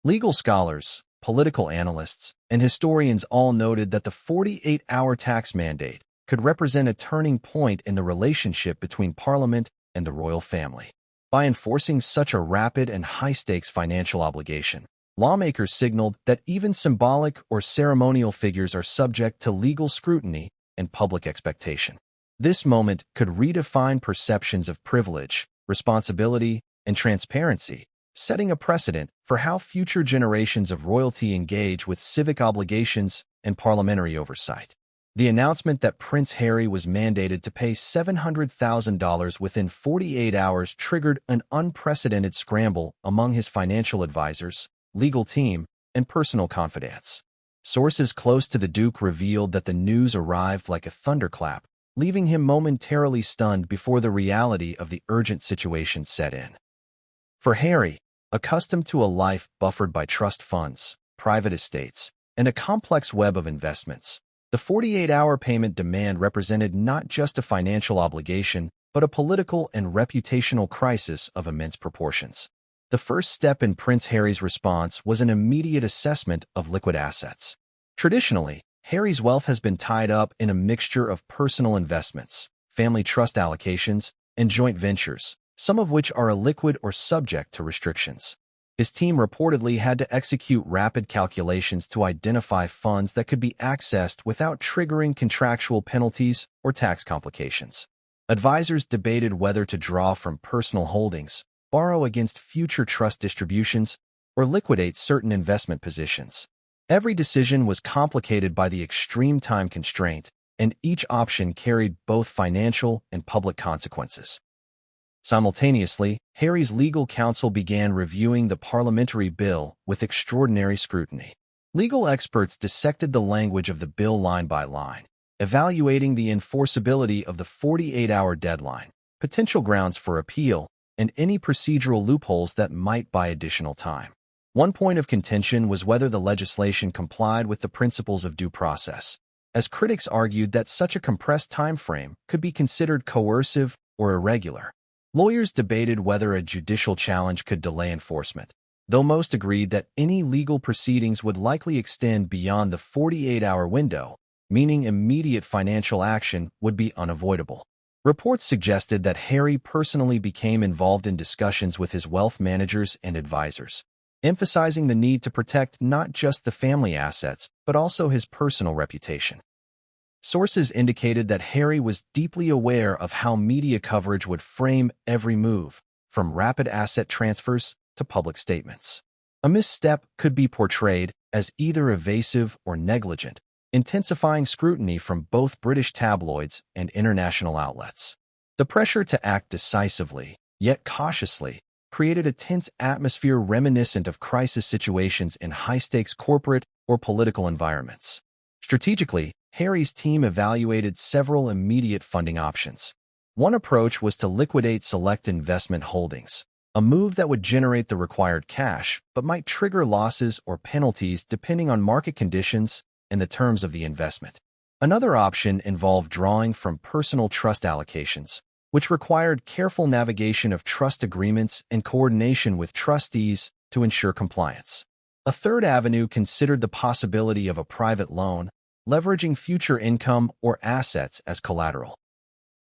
Legal scholars, political analysts, and historians all noted that the 48-hour tax mandate could represent a turning point in the relationship between Parliament and the royal family. By enforcing such a rapid and high-stakes financial obligation, lawmakers signaled that even symbolic or ceremonial figures are subject to legal scrutiny and public expectation. This moment could redefine perceptions of privilege, responsibility, and transparency, setting a precedent for how future generations of royalty engage with civic obligations and parliamentary oversight. The announcement that Prince Harry was mandated to pay $700,000 within 48 hours triggered an unprecedented scramble among his financial advisors, legal team, and personal confidants. Sources close to the Duke revealed that the news arrived like a thunderclap, leaving him momentarily stunned before the reality of the urgent situation set in. For Harry, accustomed to a life buffered by trust funds, private estates, and a complex web of investments, the 48-hour payment demand represented not just a financial obligation, but a political and reputational crisis of immense proportions. The first step in Prince Harry's response was an immediate assessment of liquid assets. Traditionally, Harry's wealth has been tied up in a mixture of personal investments, family trust allocations, and joint ventures, some of which are illiquid or subject to restrictions. His team reportedly had to execute rapid calculations to identify funds that could be accessed without triggering contractual penalties or tax complications. Advisors debated whether to draw from personal holdings, borrow against future trust distributions, or liquidate certain investment positions. Every decision was complicated by the extreme time constraint, and each option carried both financial and public consequences. Simultaneously, Harry's legal counsel began reviewing the parliamentary bill with extraordinary scrutiny. Legal experts dissected the language of the bill line by line, evaluating the enforceability of the 48-hour deadline, potential grounds for appeal, and any procedural loopholes that might buy additional time. One point of contention was whether the legislation complied with the principles of due process, as critics argued that such a compressed time frame could be considered coercive or irregular. Lawyers debated whether a judicial challenge could delay enforcement, though most agreed that any legal proceedings would likely extend beyond the 48-hour window, meaning immediate financial action would be unavoidable. Reports suggested that Harry personally became involved in discussions with his wealth managers and advisors, emphasizing the need to protect not just the family assets, but also his personal reputation. Sources indicated that Harry was deeply aware of how media coverage would frame every move, from rapid asset transfers to public statements. A misstep could be portrayed as either evasive or negligent, intensifying scrutiny from both British tabloids and international outlets. The pressure to act decisively, yet cautiously, created a tense atmosphere reminiscent of crisis situations in high-stakes corporate or political environments. Strategically, Harry's team evaluated several immediate funding options. One approach was to liquidate select investment holdings, a move that would generate the required cash but might trigger losses or penalties depending on market conditions and the terms of the investment. Another option involved drawing from personal trust allocations, which required careful navigation of trust agreements and coordination with trustees to ensure compliance. A third avenue considered the possibility of a private loan, leveraging future income or assets as collateral.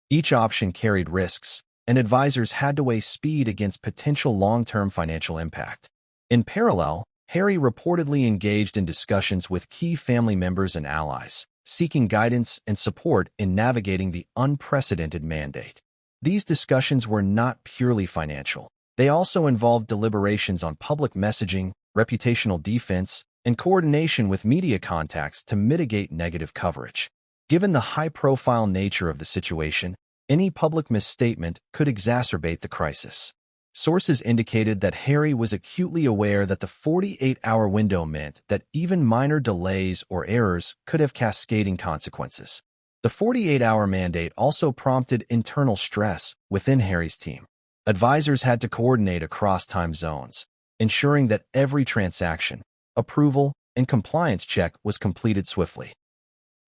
Each option carried risks, and advisors had to weigh speed against potential long-term financial impact. In parallel, Harry reportedly engaged in discussions with key family members and allies, seeking guidance and support in navigating the unprecedented mandate. These discussions were not purely financial. They also involved deliberations on public messaging, reputational defense, and coordination with media contacts to mitigate negative coverage. Given the high-profile nature of the situation, any public misstatement could exacerbate the crisis. Sources indicated that Harry was acutely aware that the 48-hour window meant that even minor delays or errors could have cascading consequences. The 48-hour mandate also prompted internal stress within Harry's team. Advisors had to coordinate across time zones, ensuring that every transaction, approval, and compliance check was completed swiftly.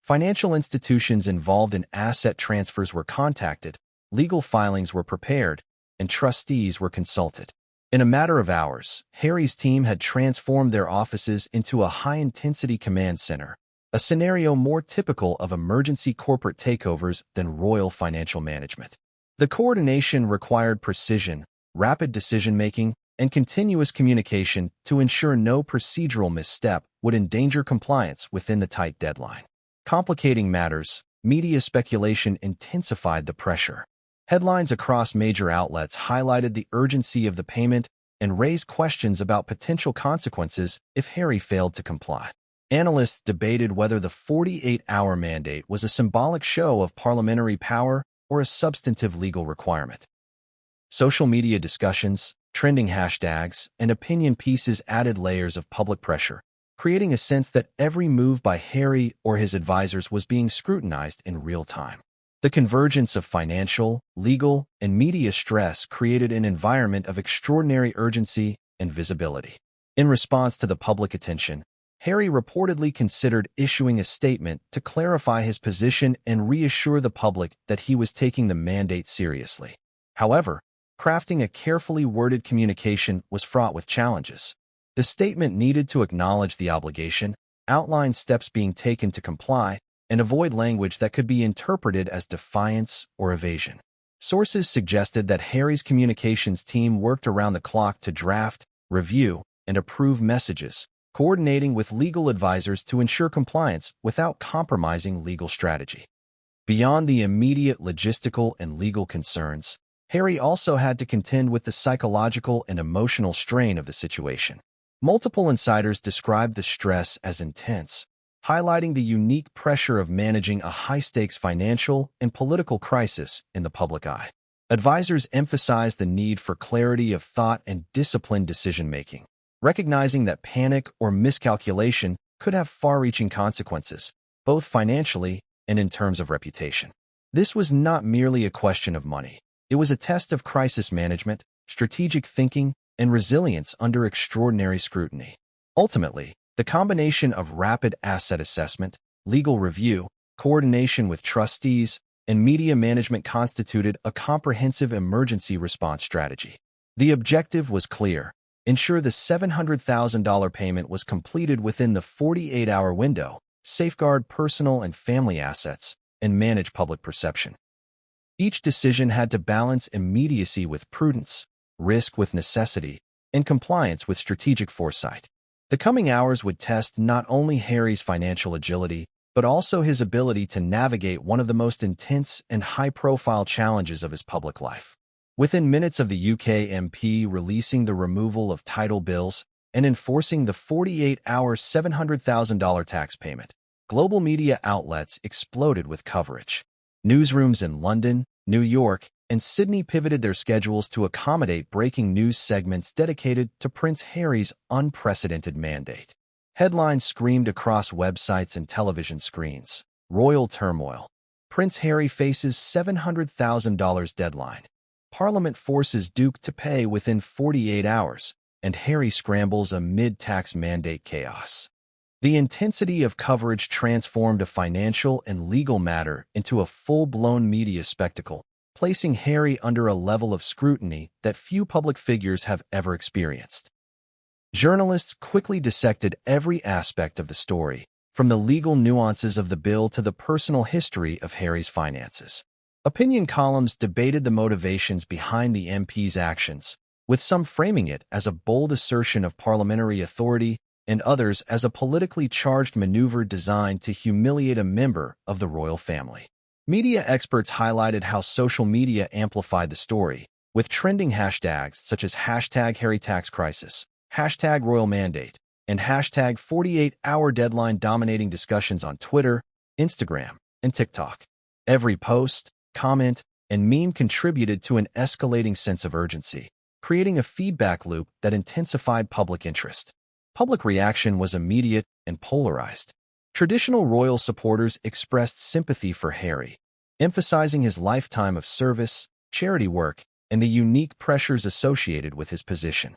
Financial institutions involved in asset transfers were contacted, legal filings were prepared, and trustees were consulted. In a matter of hours, Harry's team had transformed their offices into a high-intensity command center, a scenario more typical of emergency corporate takeovers than royal financial management. The coordination required precision, rapid decision-making, and continuous communication to ensure no procedural misstep would endanger compliance within the tight deadline. Complicating matters, media speculation intensified the pressure. Headlines across major outlets highlighted the urgency of the payment and raised questions about potential consequences if Harry failed to comply. Analysts debated whether the 48-hour mandate was a symbolic show of parliamentary power or a substantive legal requirement. Social media discussions, trending hashtags, and opinion pieces added layers of public pressure, creating a sense that every move by Harry or his advisors was being scrutinized in real time. The convergence of financial, legal, and media stress created an environment of extraordinary urgency and visibility. In response to the public attention, Harry reportedly considered issuing a statement to clarify his position and reassure the public that he was taking the mandate seriously. However, crafting a carefully worded communication was fraught with challenges. The statement needed to acknowledge the obligation, outline steps being taken to comply, and avoid language that could be interpreted as defiance or evasion. Sources suggested that Harry's communications team worked around the clock to draft, review, and approve messages, coordinating with legal advisors to ensure compliance without compromising legal strategy. Beyond the immediate logistical and legal concerns, Harry also had to contend with the psychological and emotional strain of the situation. Multiple insiders described the stress as intense, highlighting the unique pressure of managing a high-stakes financial and political crisis in the public eye. Advisors emphasized the need for clarity of thought and disciplined decision-making, recognizing that panic or miscalculation could have far-reaching consequences, both financially and in terms of reputation. This was not merely a question of money. It was a test of crisis management, strategic thinking, and resilience under extraordinary scrutiny. Ultimately, the combination of rapid asset assessment, legal review, coordination with trustees, and media management constituted a comprehensive emergency response strategy. The objective was clear: ensure the $700,000 payment was completed within the 48-hour window, safeguard personal and family assets, and manage public perception. Each decision had to balance immediacy with prudence, risk with necessity, and compliance with strategic foresight. The coming hours would test not only Harry's financial agility, but also his ability to navigate one of the most intense and high-profile challenges of his public life. Within minutes of the UK MP releasing the removal of title bills and enforcing the 48-hour $700,000 tax payment, global media outlets exploded with coverage. Newsrooms in London, New York, and Sydney pivoted their schedules to accommodate breaking news segments dedicated to Prince Harry's unprecedented mandate. Headlines screamed across websites and television screens. Royal turmoil. Prince Harry faces $700,000 deadline. Parliament forces Duke to pay within 48 hours, and Harry scrambles amid tax mandate chaos. The intensity of coverage transformed a financial and legal matter into a full-blown media spectacle, placing Harry under a level of scrutiny that few public figures have ever experienced. Journalists quickly dissected every aspect of the story, from the legal nuances of the bill to the personal history of Harry's finances. Opinion columns debated the motivations behind the MP's actions, with some framing it as a bold assertion of parliamentary authority and others as a politically charged maneuver designed to humiliate a member of the royal family. Media experts highlighted how social media amplified the story, with trending hashtags such as #HarryTaxCrisis, #RoyalMandate, and #48-hour deadline dominating discussions on Twitter, Instagram, and TikTok. Every post, comment, and meme contributed to an escalating sense of urgency, creating a feedback loop that intensified public interest. Public reaction was immediate and polarized. Traditional royal supporters expressed sympathy for Harry, emphasizing his lifetime of service, charity work, and the unique pressures associated with his position.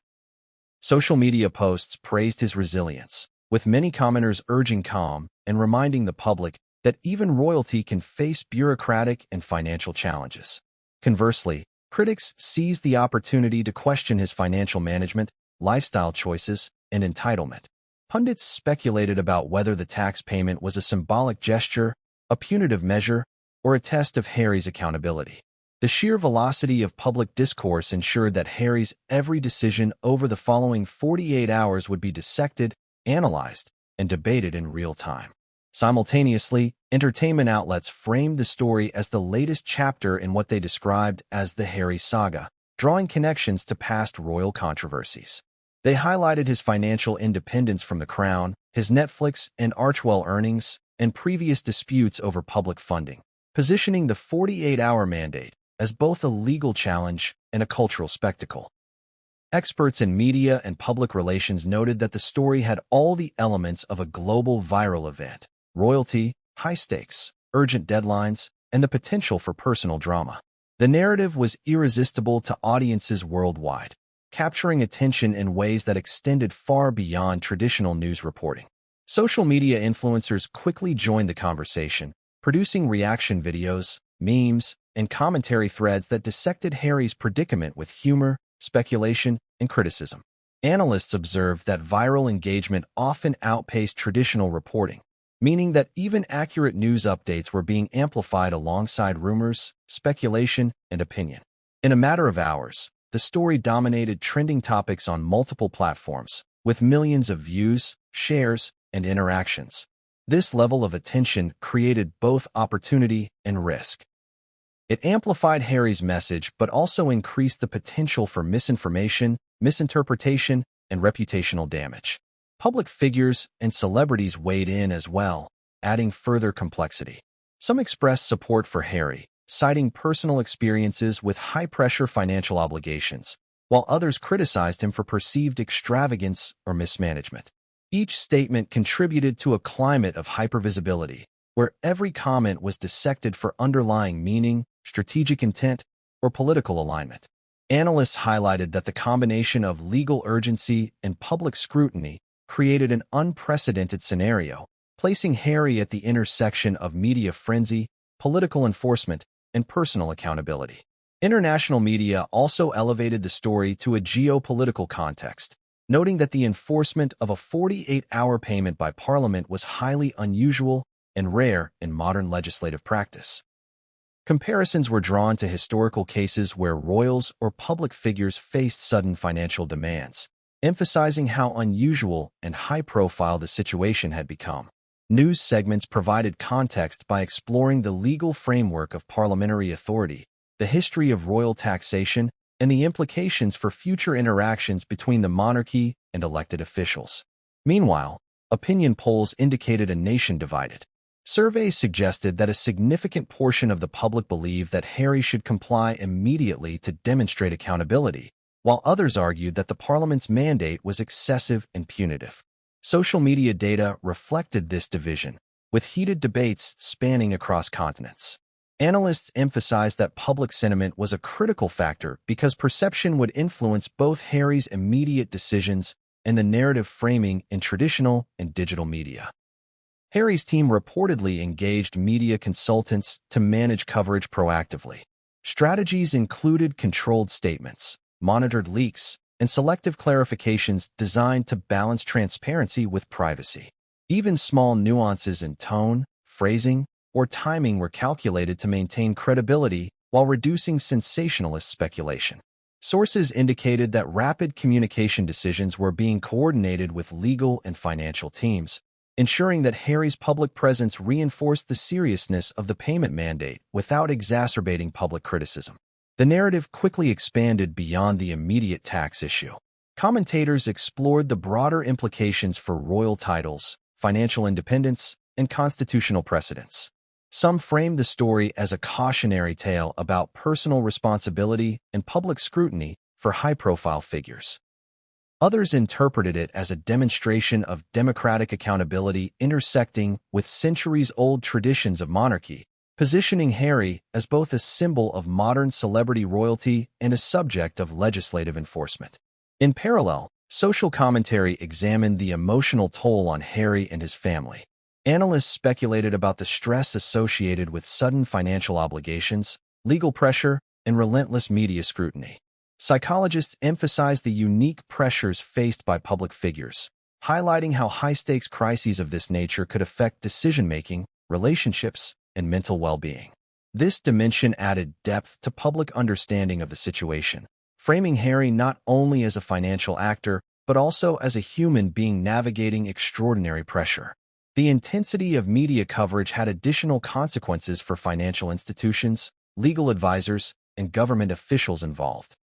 Social media posts praised his resilience, with many commenters urging calm and reminding the public that even royalty can face bureaucratic and financial challenges. Conversely, critics seized the opportunity to question his financial management, lifestyle choices, and entitlement. Pundits speculated about whether the tax payment was a symbolic gesture, a punitive measure, or a test of Harry's accountability. The sheer velocity of public discourse ensured that Harry's every decision over the following 48 hours would be dissected, analyzed, and debated in real time. Simultaneously, entertainment outlets framed the story as the latest chapter in what they described as the Harry saga, drawing connections to past royal controversies. They highlighted his financial independence from the crown, his Netflix and Archewell earnings, and previous disputes over public funding, positioning the 48-hour mandate as both a legal challenge and a cultural spectacle. Experts in media and public relations noted that the story had all the elements of a global viral event: royalty, high stakes, urgent deadlines, and the potential for personal drama. The narrative was irresistible to audiences worldwide, capturing attention in ways that extended far beyond traditional news reporting. Social media influencers quickly joined the conversation, producing reaction videos, memes, and commentary threads that dissected Harry's predicament with humor, speculation, and criticism. Analysts observed that viral engagement often outpaced traditional reporting, meaning that even accurate news updates were being amplified alongside rumors, speculation, and opinion. In a matter of hours, the story dominated trending topics on multiple platforms, with millions of views, shares, and interactions. This level of attention created both opportunity and risk. It amplified Harry's message but also increased the potential for misinformation, misinterpretation, and reputational damage. Public figures and celebrities weighed in as well, adding further complexity. Some expressed support for Harry, citing personal experiences with high-pressure financial obligations, while others criticized him for perceived extravagance or mismanagement. Each statement contributed to a climate of hypervisibility, where every comment was dissected for underlying meaning, strategic intent, or political alignment. Analysts highlighted that the combination of legal urgency and public scrutiny created an unprecedented scenario, placing Harry at the intersection of media frenzy, political enforcement, and personal accountability. International media also elevated the story to a geopolitical context, noting that the enforcement of a 48-hour payment by Parliament was highly unusual and rare in modern legislative practice. Comparisons were drawn to historical cases where royals or public figures faced sudden financial demands, emphasizing how unusual and high-profile the situation had become. News segments provided context by exploring the legal framework of parliamentary authority, the history of royal taxation, and the implications for future interactions between the monarchy and elected officials. Meanwhile, opinion polls indicated a nation divided. Surveys suggested that a significant portion of the public believed that Harry should comply immediately to demonstrate accountability, while others argued that the Parliament's mandate was excessive and punitive. Social media data reflected this division, with heated debates spanning across continents. Analysts emphasized that public sentiment was a critical factor because perception would influence both Harry's immediate decisions and the narrative framing in traditional and digital media. Harry's team reportedly engaged media consultants to manage coverage proactively. Strategies included controlled statements, monitored leaks, and selective clarifications designed to balance transparency with privacy. Even small nuances in tone, phrasing, or timing were calculated to maintain credibility while reducing sensationalist speculation. Sources indicated that rapid communication decisions were being coordinated with legal and financial teams, ensuring that Harry's public presence reinforced the seriousness of the payment mandate without exacerbating public criticism. The narrative quickly expanded beyond the immediate tax issue. Commentators explored the broader implications for royal titles, financial independence, and constitutional precedents. Some framed the story as a cautionary tale about personal responsibility and public scrutiny for high-profile figures. Others interpreted it as a demonstration of democratic accountability intersecting with centuries-old traditions of monarchy, positioning Harry as both a symbol of modern celebrity royalty and a subject of legislative enforcement. In parallel, social commentary examined the emotional toll on Harry and his family. Analysts speculated about the stress associated with sudden financial obligations, legal pressure, and relentless media scrutiny. Psychologists emphasized the unique pressures faced by public figures, highlighting how high-stakes crises of this nature could affect decision-making, relationships, and mental well-being. This dimension added depth to public understanding of the situation, framing Harry not only as a financial actor, but also as a human being navigating extraordinary pressure. The intensity of media coverage had additional consequences for financial institutions, legal advisors, and government officials involved.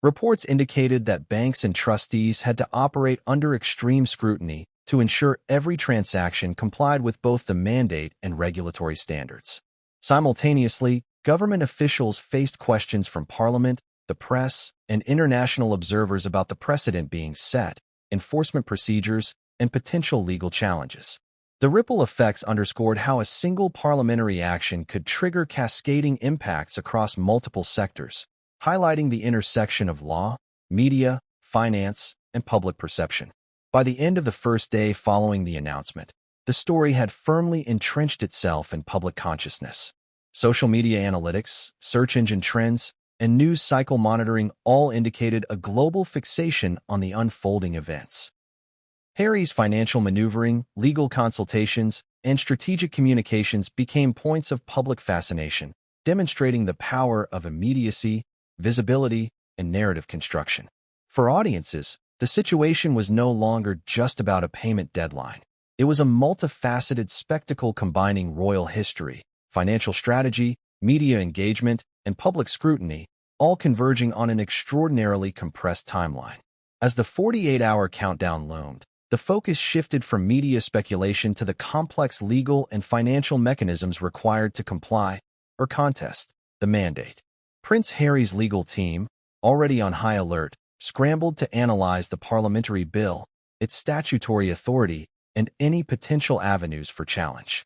Reports indicated that banks and trustees had to operate under extreme scrutiny to ensure every transaction complied with both the mandate and regulatory standards. Simultaneously, government officials faced questions from Parliament, the press, and international observers about the precedent being set, enforcement procedures, and potential legal challenges. The ripple effects underscored how a single parliamentary action could trigger cascading impacts across multiple sectors, highlighting the intersection of law, media, finance, and public perception. By the end of the first day following the announcement, the story had firmly entrenched itself in public consciousness. Social media analytics, search engine trends, and news cycle monitoring all indicated a global fixation on the unfolding events. Harry's financial maneuvering, legal consultations, and strategic communications became points of public fascination, demonstrating the power of immediacy, visibility, and narrative construction. For audiences, the situation was no longer just about a payment deadline. It was a multifaceted spectacle combining royal history, financial strategy, media engagement, and public scrutiny, all converging on an extraordinarily compressed timeline. As the 48-hour countdown loomed, the focus shifted from media speculation to the complex legal and financial mechanisms required to comply or contest the mandate. Prince Harry's legal team, already on high alert, scrambled to analyze the parliamentary bill, its statutory authority, and any potential avenues for challenge.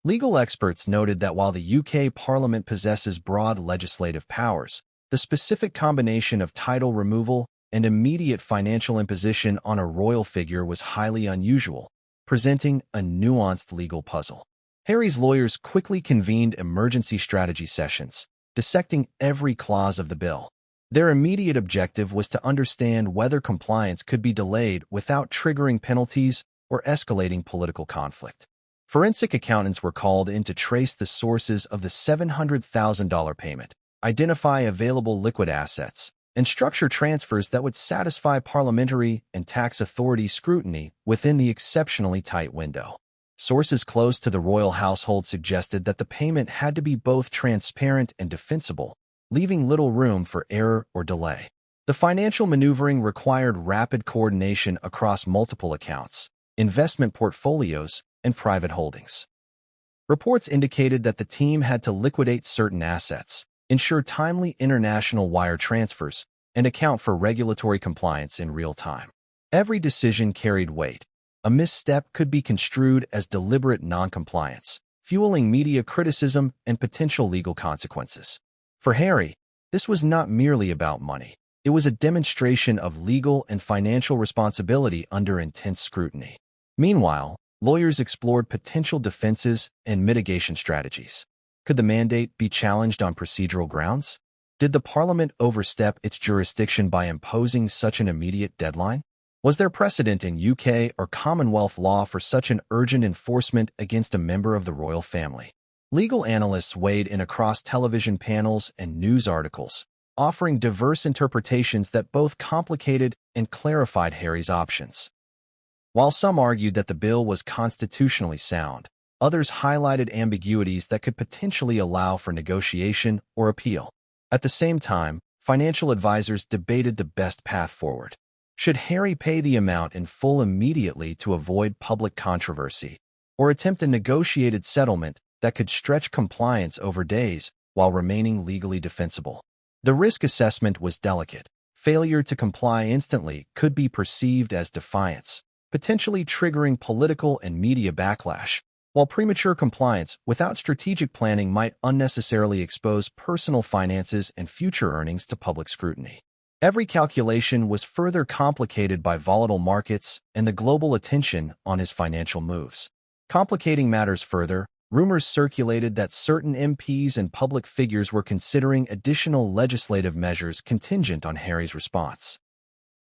Legal experts noted that while the UK Parliament possesses broad legislative powers, the specific combination of title removal and immediate financial imposition on a royal figure was highly unusual, presenting a nuanced legal puzzle. Harry's lawyers quickly convened emergency strategy sessions, dissecting every clause of the bill. Their immediate objective was to understand whether compliance could be delayed without triggering penalties or escalating political conflict. Forensic accountants were called in to trace the sources of the $700,000 payment, identify available liquid assets, and structure transfers that would satisfy parliamentary and tax authority scrutiny within the exceptionally tight window. Sources close to the royal household suggested that the payment had to be both transparent and defensible, leaving little room for error or delay. The financial maneuvering required rapid coordination across multiple accounts, investment portfolios, and private holdings. Reports indicated that the team had to liquidate certain assets, ensure timely international wire transfers, and account for regulatory compliance in real time. Every decision carried weight. A misstep could be construed as deliberate noncompliance, fueling media criticism and potential legal consequences. For Harry, this was not merely about money. It was a demonstration of legal and financial responsibility under intense scrutiny. Meanwhile, lawyers explored potential defenses and mitigation strategies. Could the mandate be challenged on procedural grounds? Did the Parliament overstep its jurisdiction by imposing such an immediate deadline? Was there precedent in UK or Commonwealth law for such an urgent enforcement against a member of the royal family? Legal analysts weighed in across television panels and news articles, offering diverse interpretations that both complicated and clarified Harry's options. While some argued that the bill was constitutionally sound, others highlighted ambiguities that could potentially allow for negotiation or appeal. At the same time, financial advisors debated the best path forward. Should Harry pay the amount in full immediately to avoid public controversy, or attempt a negotiated settlement that could stretch compliance over days while remaining legally defensible? The risk assessment was delicate. Failure to comply instantly could be perceived as defiance, potentially triggering political and media backlash, while premature compliance without strategic planning might unnecessarily expose personal finances and future earnings to public scrutiny. Every calculation was further complicated by volatile markets and the global attention on his financial moves. Complicating matters further, rumors circulated that certain MPs and public figures were considering additional legislative measures contingent on Harry's response.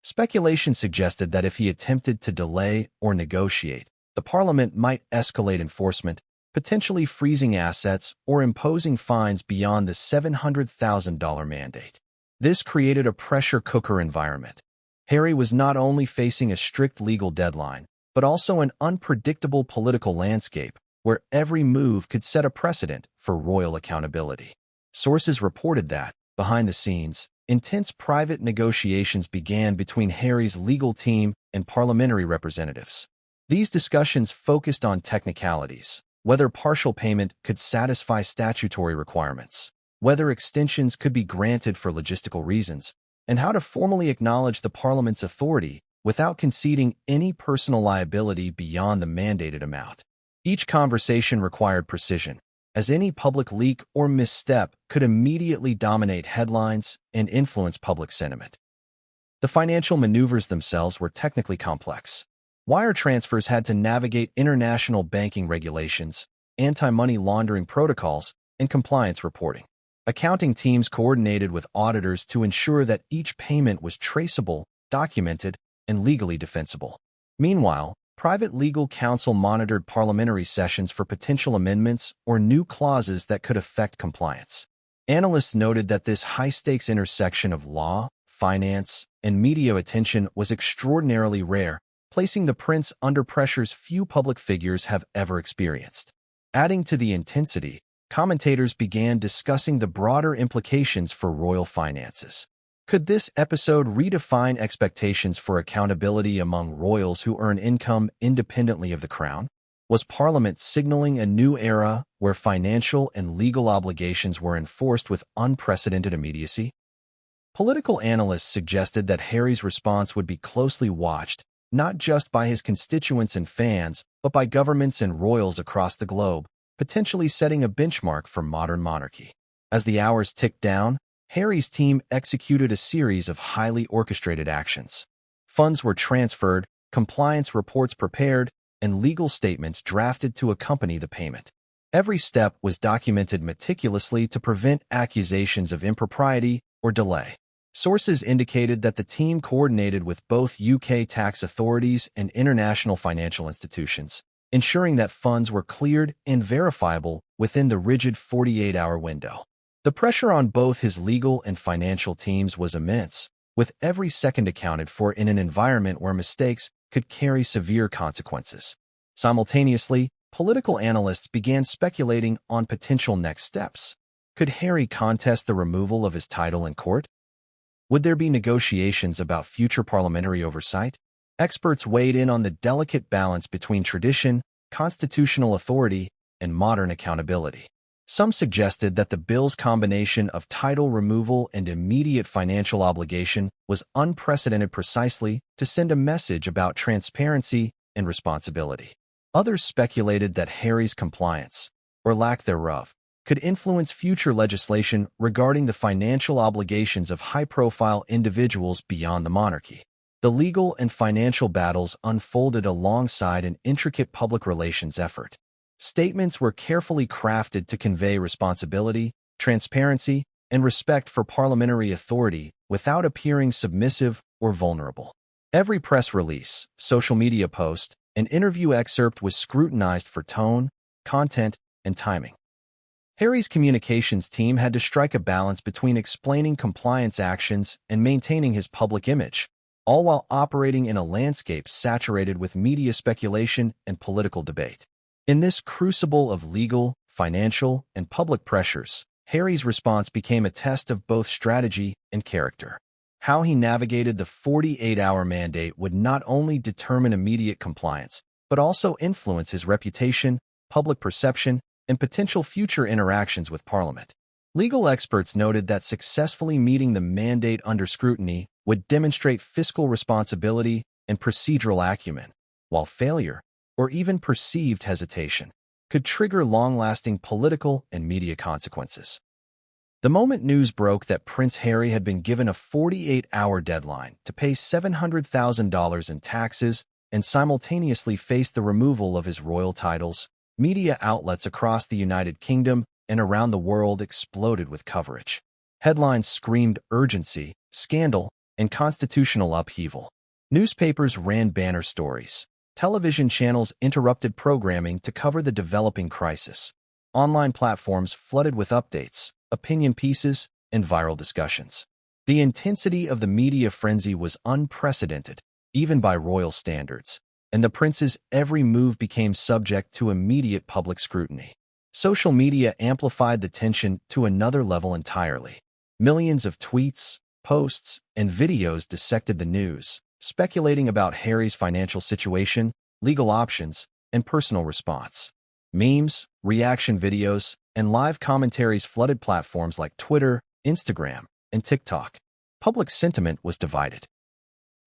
Speculation suggested that if he attempted to delay or negotiate, the Parliament might escalate enforcement, potentially freezing assets or imposing fines beyond the $700,000 mandate. This created a pressure cooker environment. Harry was not only facing a strict legal deadline, but also an unpredictable political landscape where every move could set a precedent for royal accountability. Sources reported that, behind the scenes, intense private negotiations began between Harry's legal team and parliamentary representatives. These discussions focused on technicalities, whether partial payment could satisfy statutory requirements, whether extensions could be granted for logistical reasons, and how to formally acknowledge the Parliament's authority without conceding any personal liability beyond the mandated amount. Each conversation required precision, as any public leak or misstep could immediately dominate headlines and influence public sentiment. The financial maneuvers themselves were technically complex. Wire transfers had to navigate international banking regulations, anti-money laundering protocols, and compliance reporting. Accounting teams coordinated with auditors to ensure that each payment was traceable, documented, and legally defensible. Meanwhile, private legal counsel monitored parliamentary sessions for potential amendments or new clauses that could affect compliance. Analysts noted that this high-stakes intersection of law, finance, and media attention was extraordinarily rare, placing the prince under pressures few public figures have ever experienced. Adding to the intensity, commentators began discussing the broader implications for royal finances. Could this episode redefine expectations for accountability among royals who earn income independently of the crown? Was Parliament signaling a new era where financial and legal obligations were enforced with unprecedented immediacy? Political analysts suggested that Harry's response would be closely watched, not just by his constituents and fans, but by governments and royals across the globe, potentially setting a benchmark for modern monarchy. As the hours ticked down, Harry's team executed a series of highly orchestrated actions. Funds were transferred, compliance reports prepared, and legal statements drafted to accompany the payment. Every step was documented meticulously to prevent accusations of impropriety or delay. Sources indicated that the team coordinated with both UK tax authorities and international financial institutions, ensuring that funds were cleared and verifiable within the rigid 48-hour window. The pressure on both his legal and financial teams was immense, with every second accounted for in an environment where mistakes could carry severe consequences. Simultaneously, political analysts began speculating on potential next steps. Could Harry contest the removal of his title in court? Would there be negotiations about future parliamentary oversight? Experts weighed in on the delicate balance between tradition, constitutional authority, and modern accountability. Some suggested that the bill's combination of title removal and immediate financial obligation was unprecedented precisely to send a message about transparency and responsibility. Others speculated that Harry's compliance, or lack thereof, could influence future legislation regarding the financial obligations of high-profile individuals beyond the monarchy. The legal and financial battles unfolded alongside an intricate public relations effort. Statements were carefully crafted to convey responsibility, transparency, and respect for parliamentary authority without appearing submissive or vulnerable. Every press release, social media post, and interview excerpt was scrutinized for tone, content, and timing. Harry's communications team had to strike a balance between explaining compliance actions and maintaining his public image, all while operating in a landscape saturated with media speculation and political debate. In this crucible of legal, financial, and public pressures, Harry's response became a test of both strategy and character. How he navigated the 48-hour mandate would not only determine immediate compliance, but also influence his reputation, public perception, and potential future interactions with Parliament. Legal experts noted that successfully meeting the mandate under scrutiny would demonstrate fiscal responsibility and procedural acumen, while failure, or even perceived hesitation, could trigger long-lasting political and media consequences. The moment news broke that Prince Harry had been given a 48-hour deadline to pay $700,000 in taxes and simultaneously face the removal of his royal titles, media outlets across the United Kingdom and around the world exploded with coverage. Headlines screamed urgency, scandal, and constitutional upheaval. Newspapers ran banner stories. Television channels interrupted programming to cover the developing crisis. Online platforms flooded with updates, opinion pieces, and viral discussions. The intensity of the media frenzy was unprecedented, even by royal standards, and the prince's every move became subject to immediate public scrutiny. Social media amplified the tension to another level entirely. Millions of tweets, posts, and videos dissected the news, speculating about Harry's financial situation, legal options, and personal response. Memes, reaction videos, and live commentaries flooded platforms like Twitter, Instagram, and TikTok. Public sentiment was divided.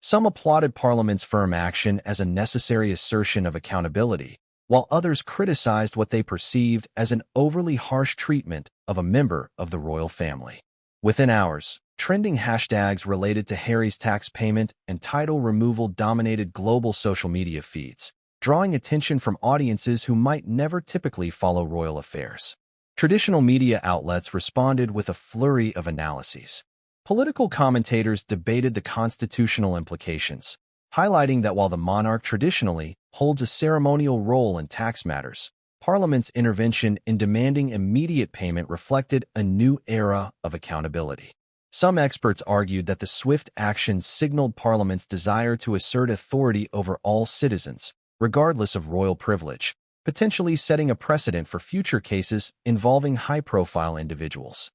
Some applauded Parliament's firm action as a necessary assertion of accountability, while others criticized what they perceived as an overly harsh treatment of a member of the royal family. Within hours, trending hashtags related to Harry's tax payment and title removal dominated global social media feeds, drawing attention from audiences who might never typically follow royal affairs. Traditional media outlets responded with a flurry of analyses. Political commentators debated the constitutional implications, highlighting that while the monarch traditionally holds a ceremonial role in tax matters, Parliament's intervention in demanding immediate payment reflected a new era of accountability. Some experts argued that the swift action signaled Parliament's desire to assert authority over all citizens, regardless of royal privilege, potentially setting a precedent for future cases involving high-profile individuals.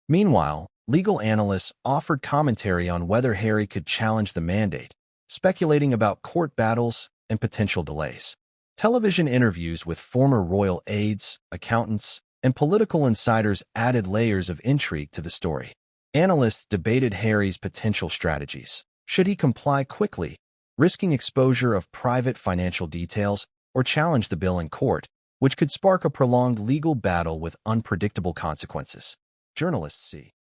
Meanwhile, legal analysts offered commentary on whether Harry could challenge the mandate, speculating about court battles and potential delays. Television interviews with former royal aides, accountants, and political insiders added layers of intrigue to the story. Analysts debated Harry's potential strategies. Should he comply quickly, risking exposure of private financial details, or challenge the bill in court, which could spark a prolonged legal battle with unpredictable consequences? Journalists see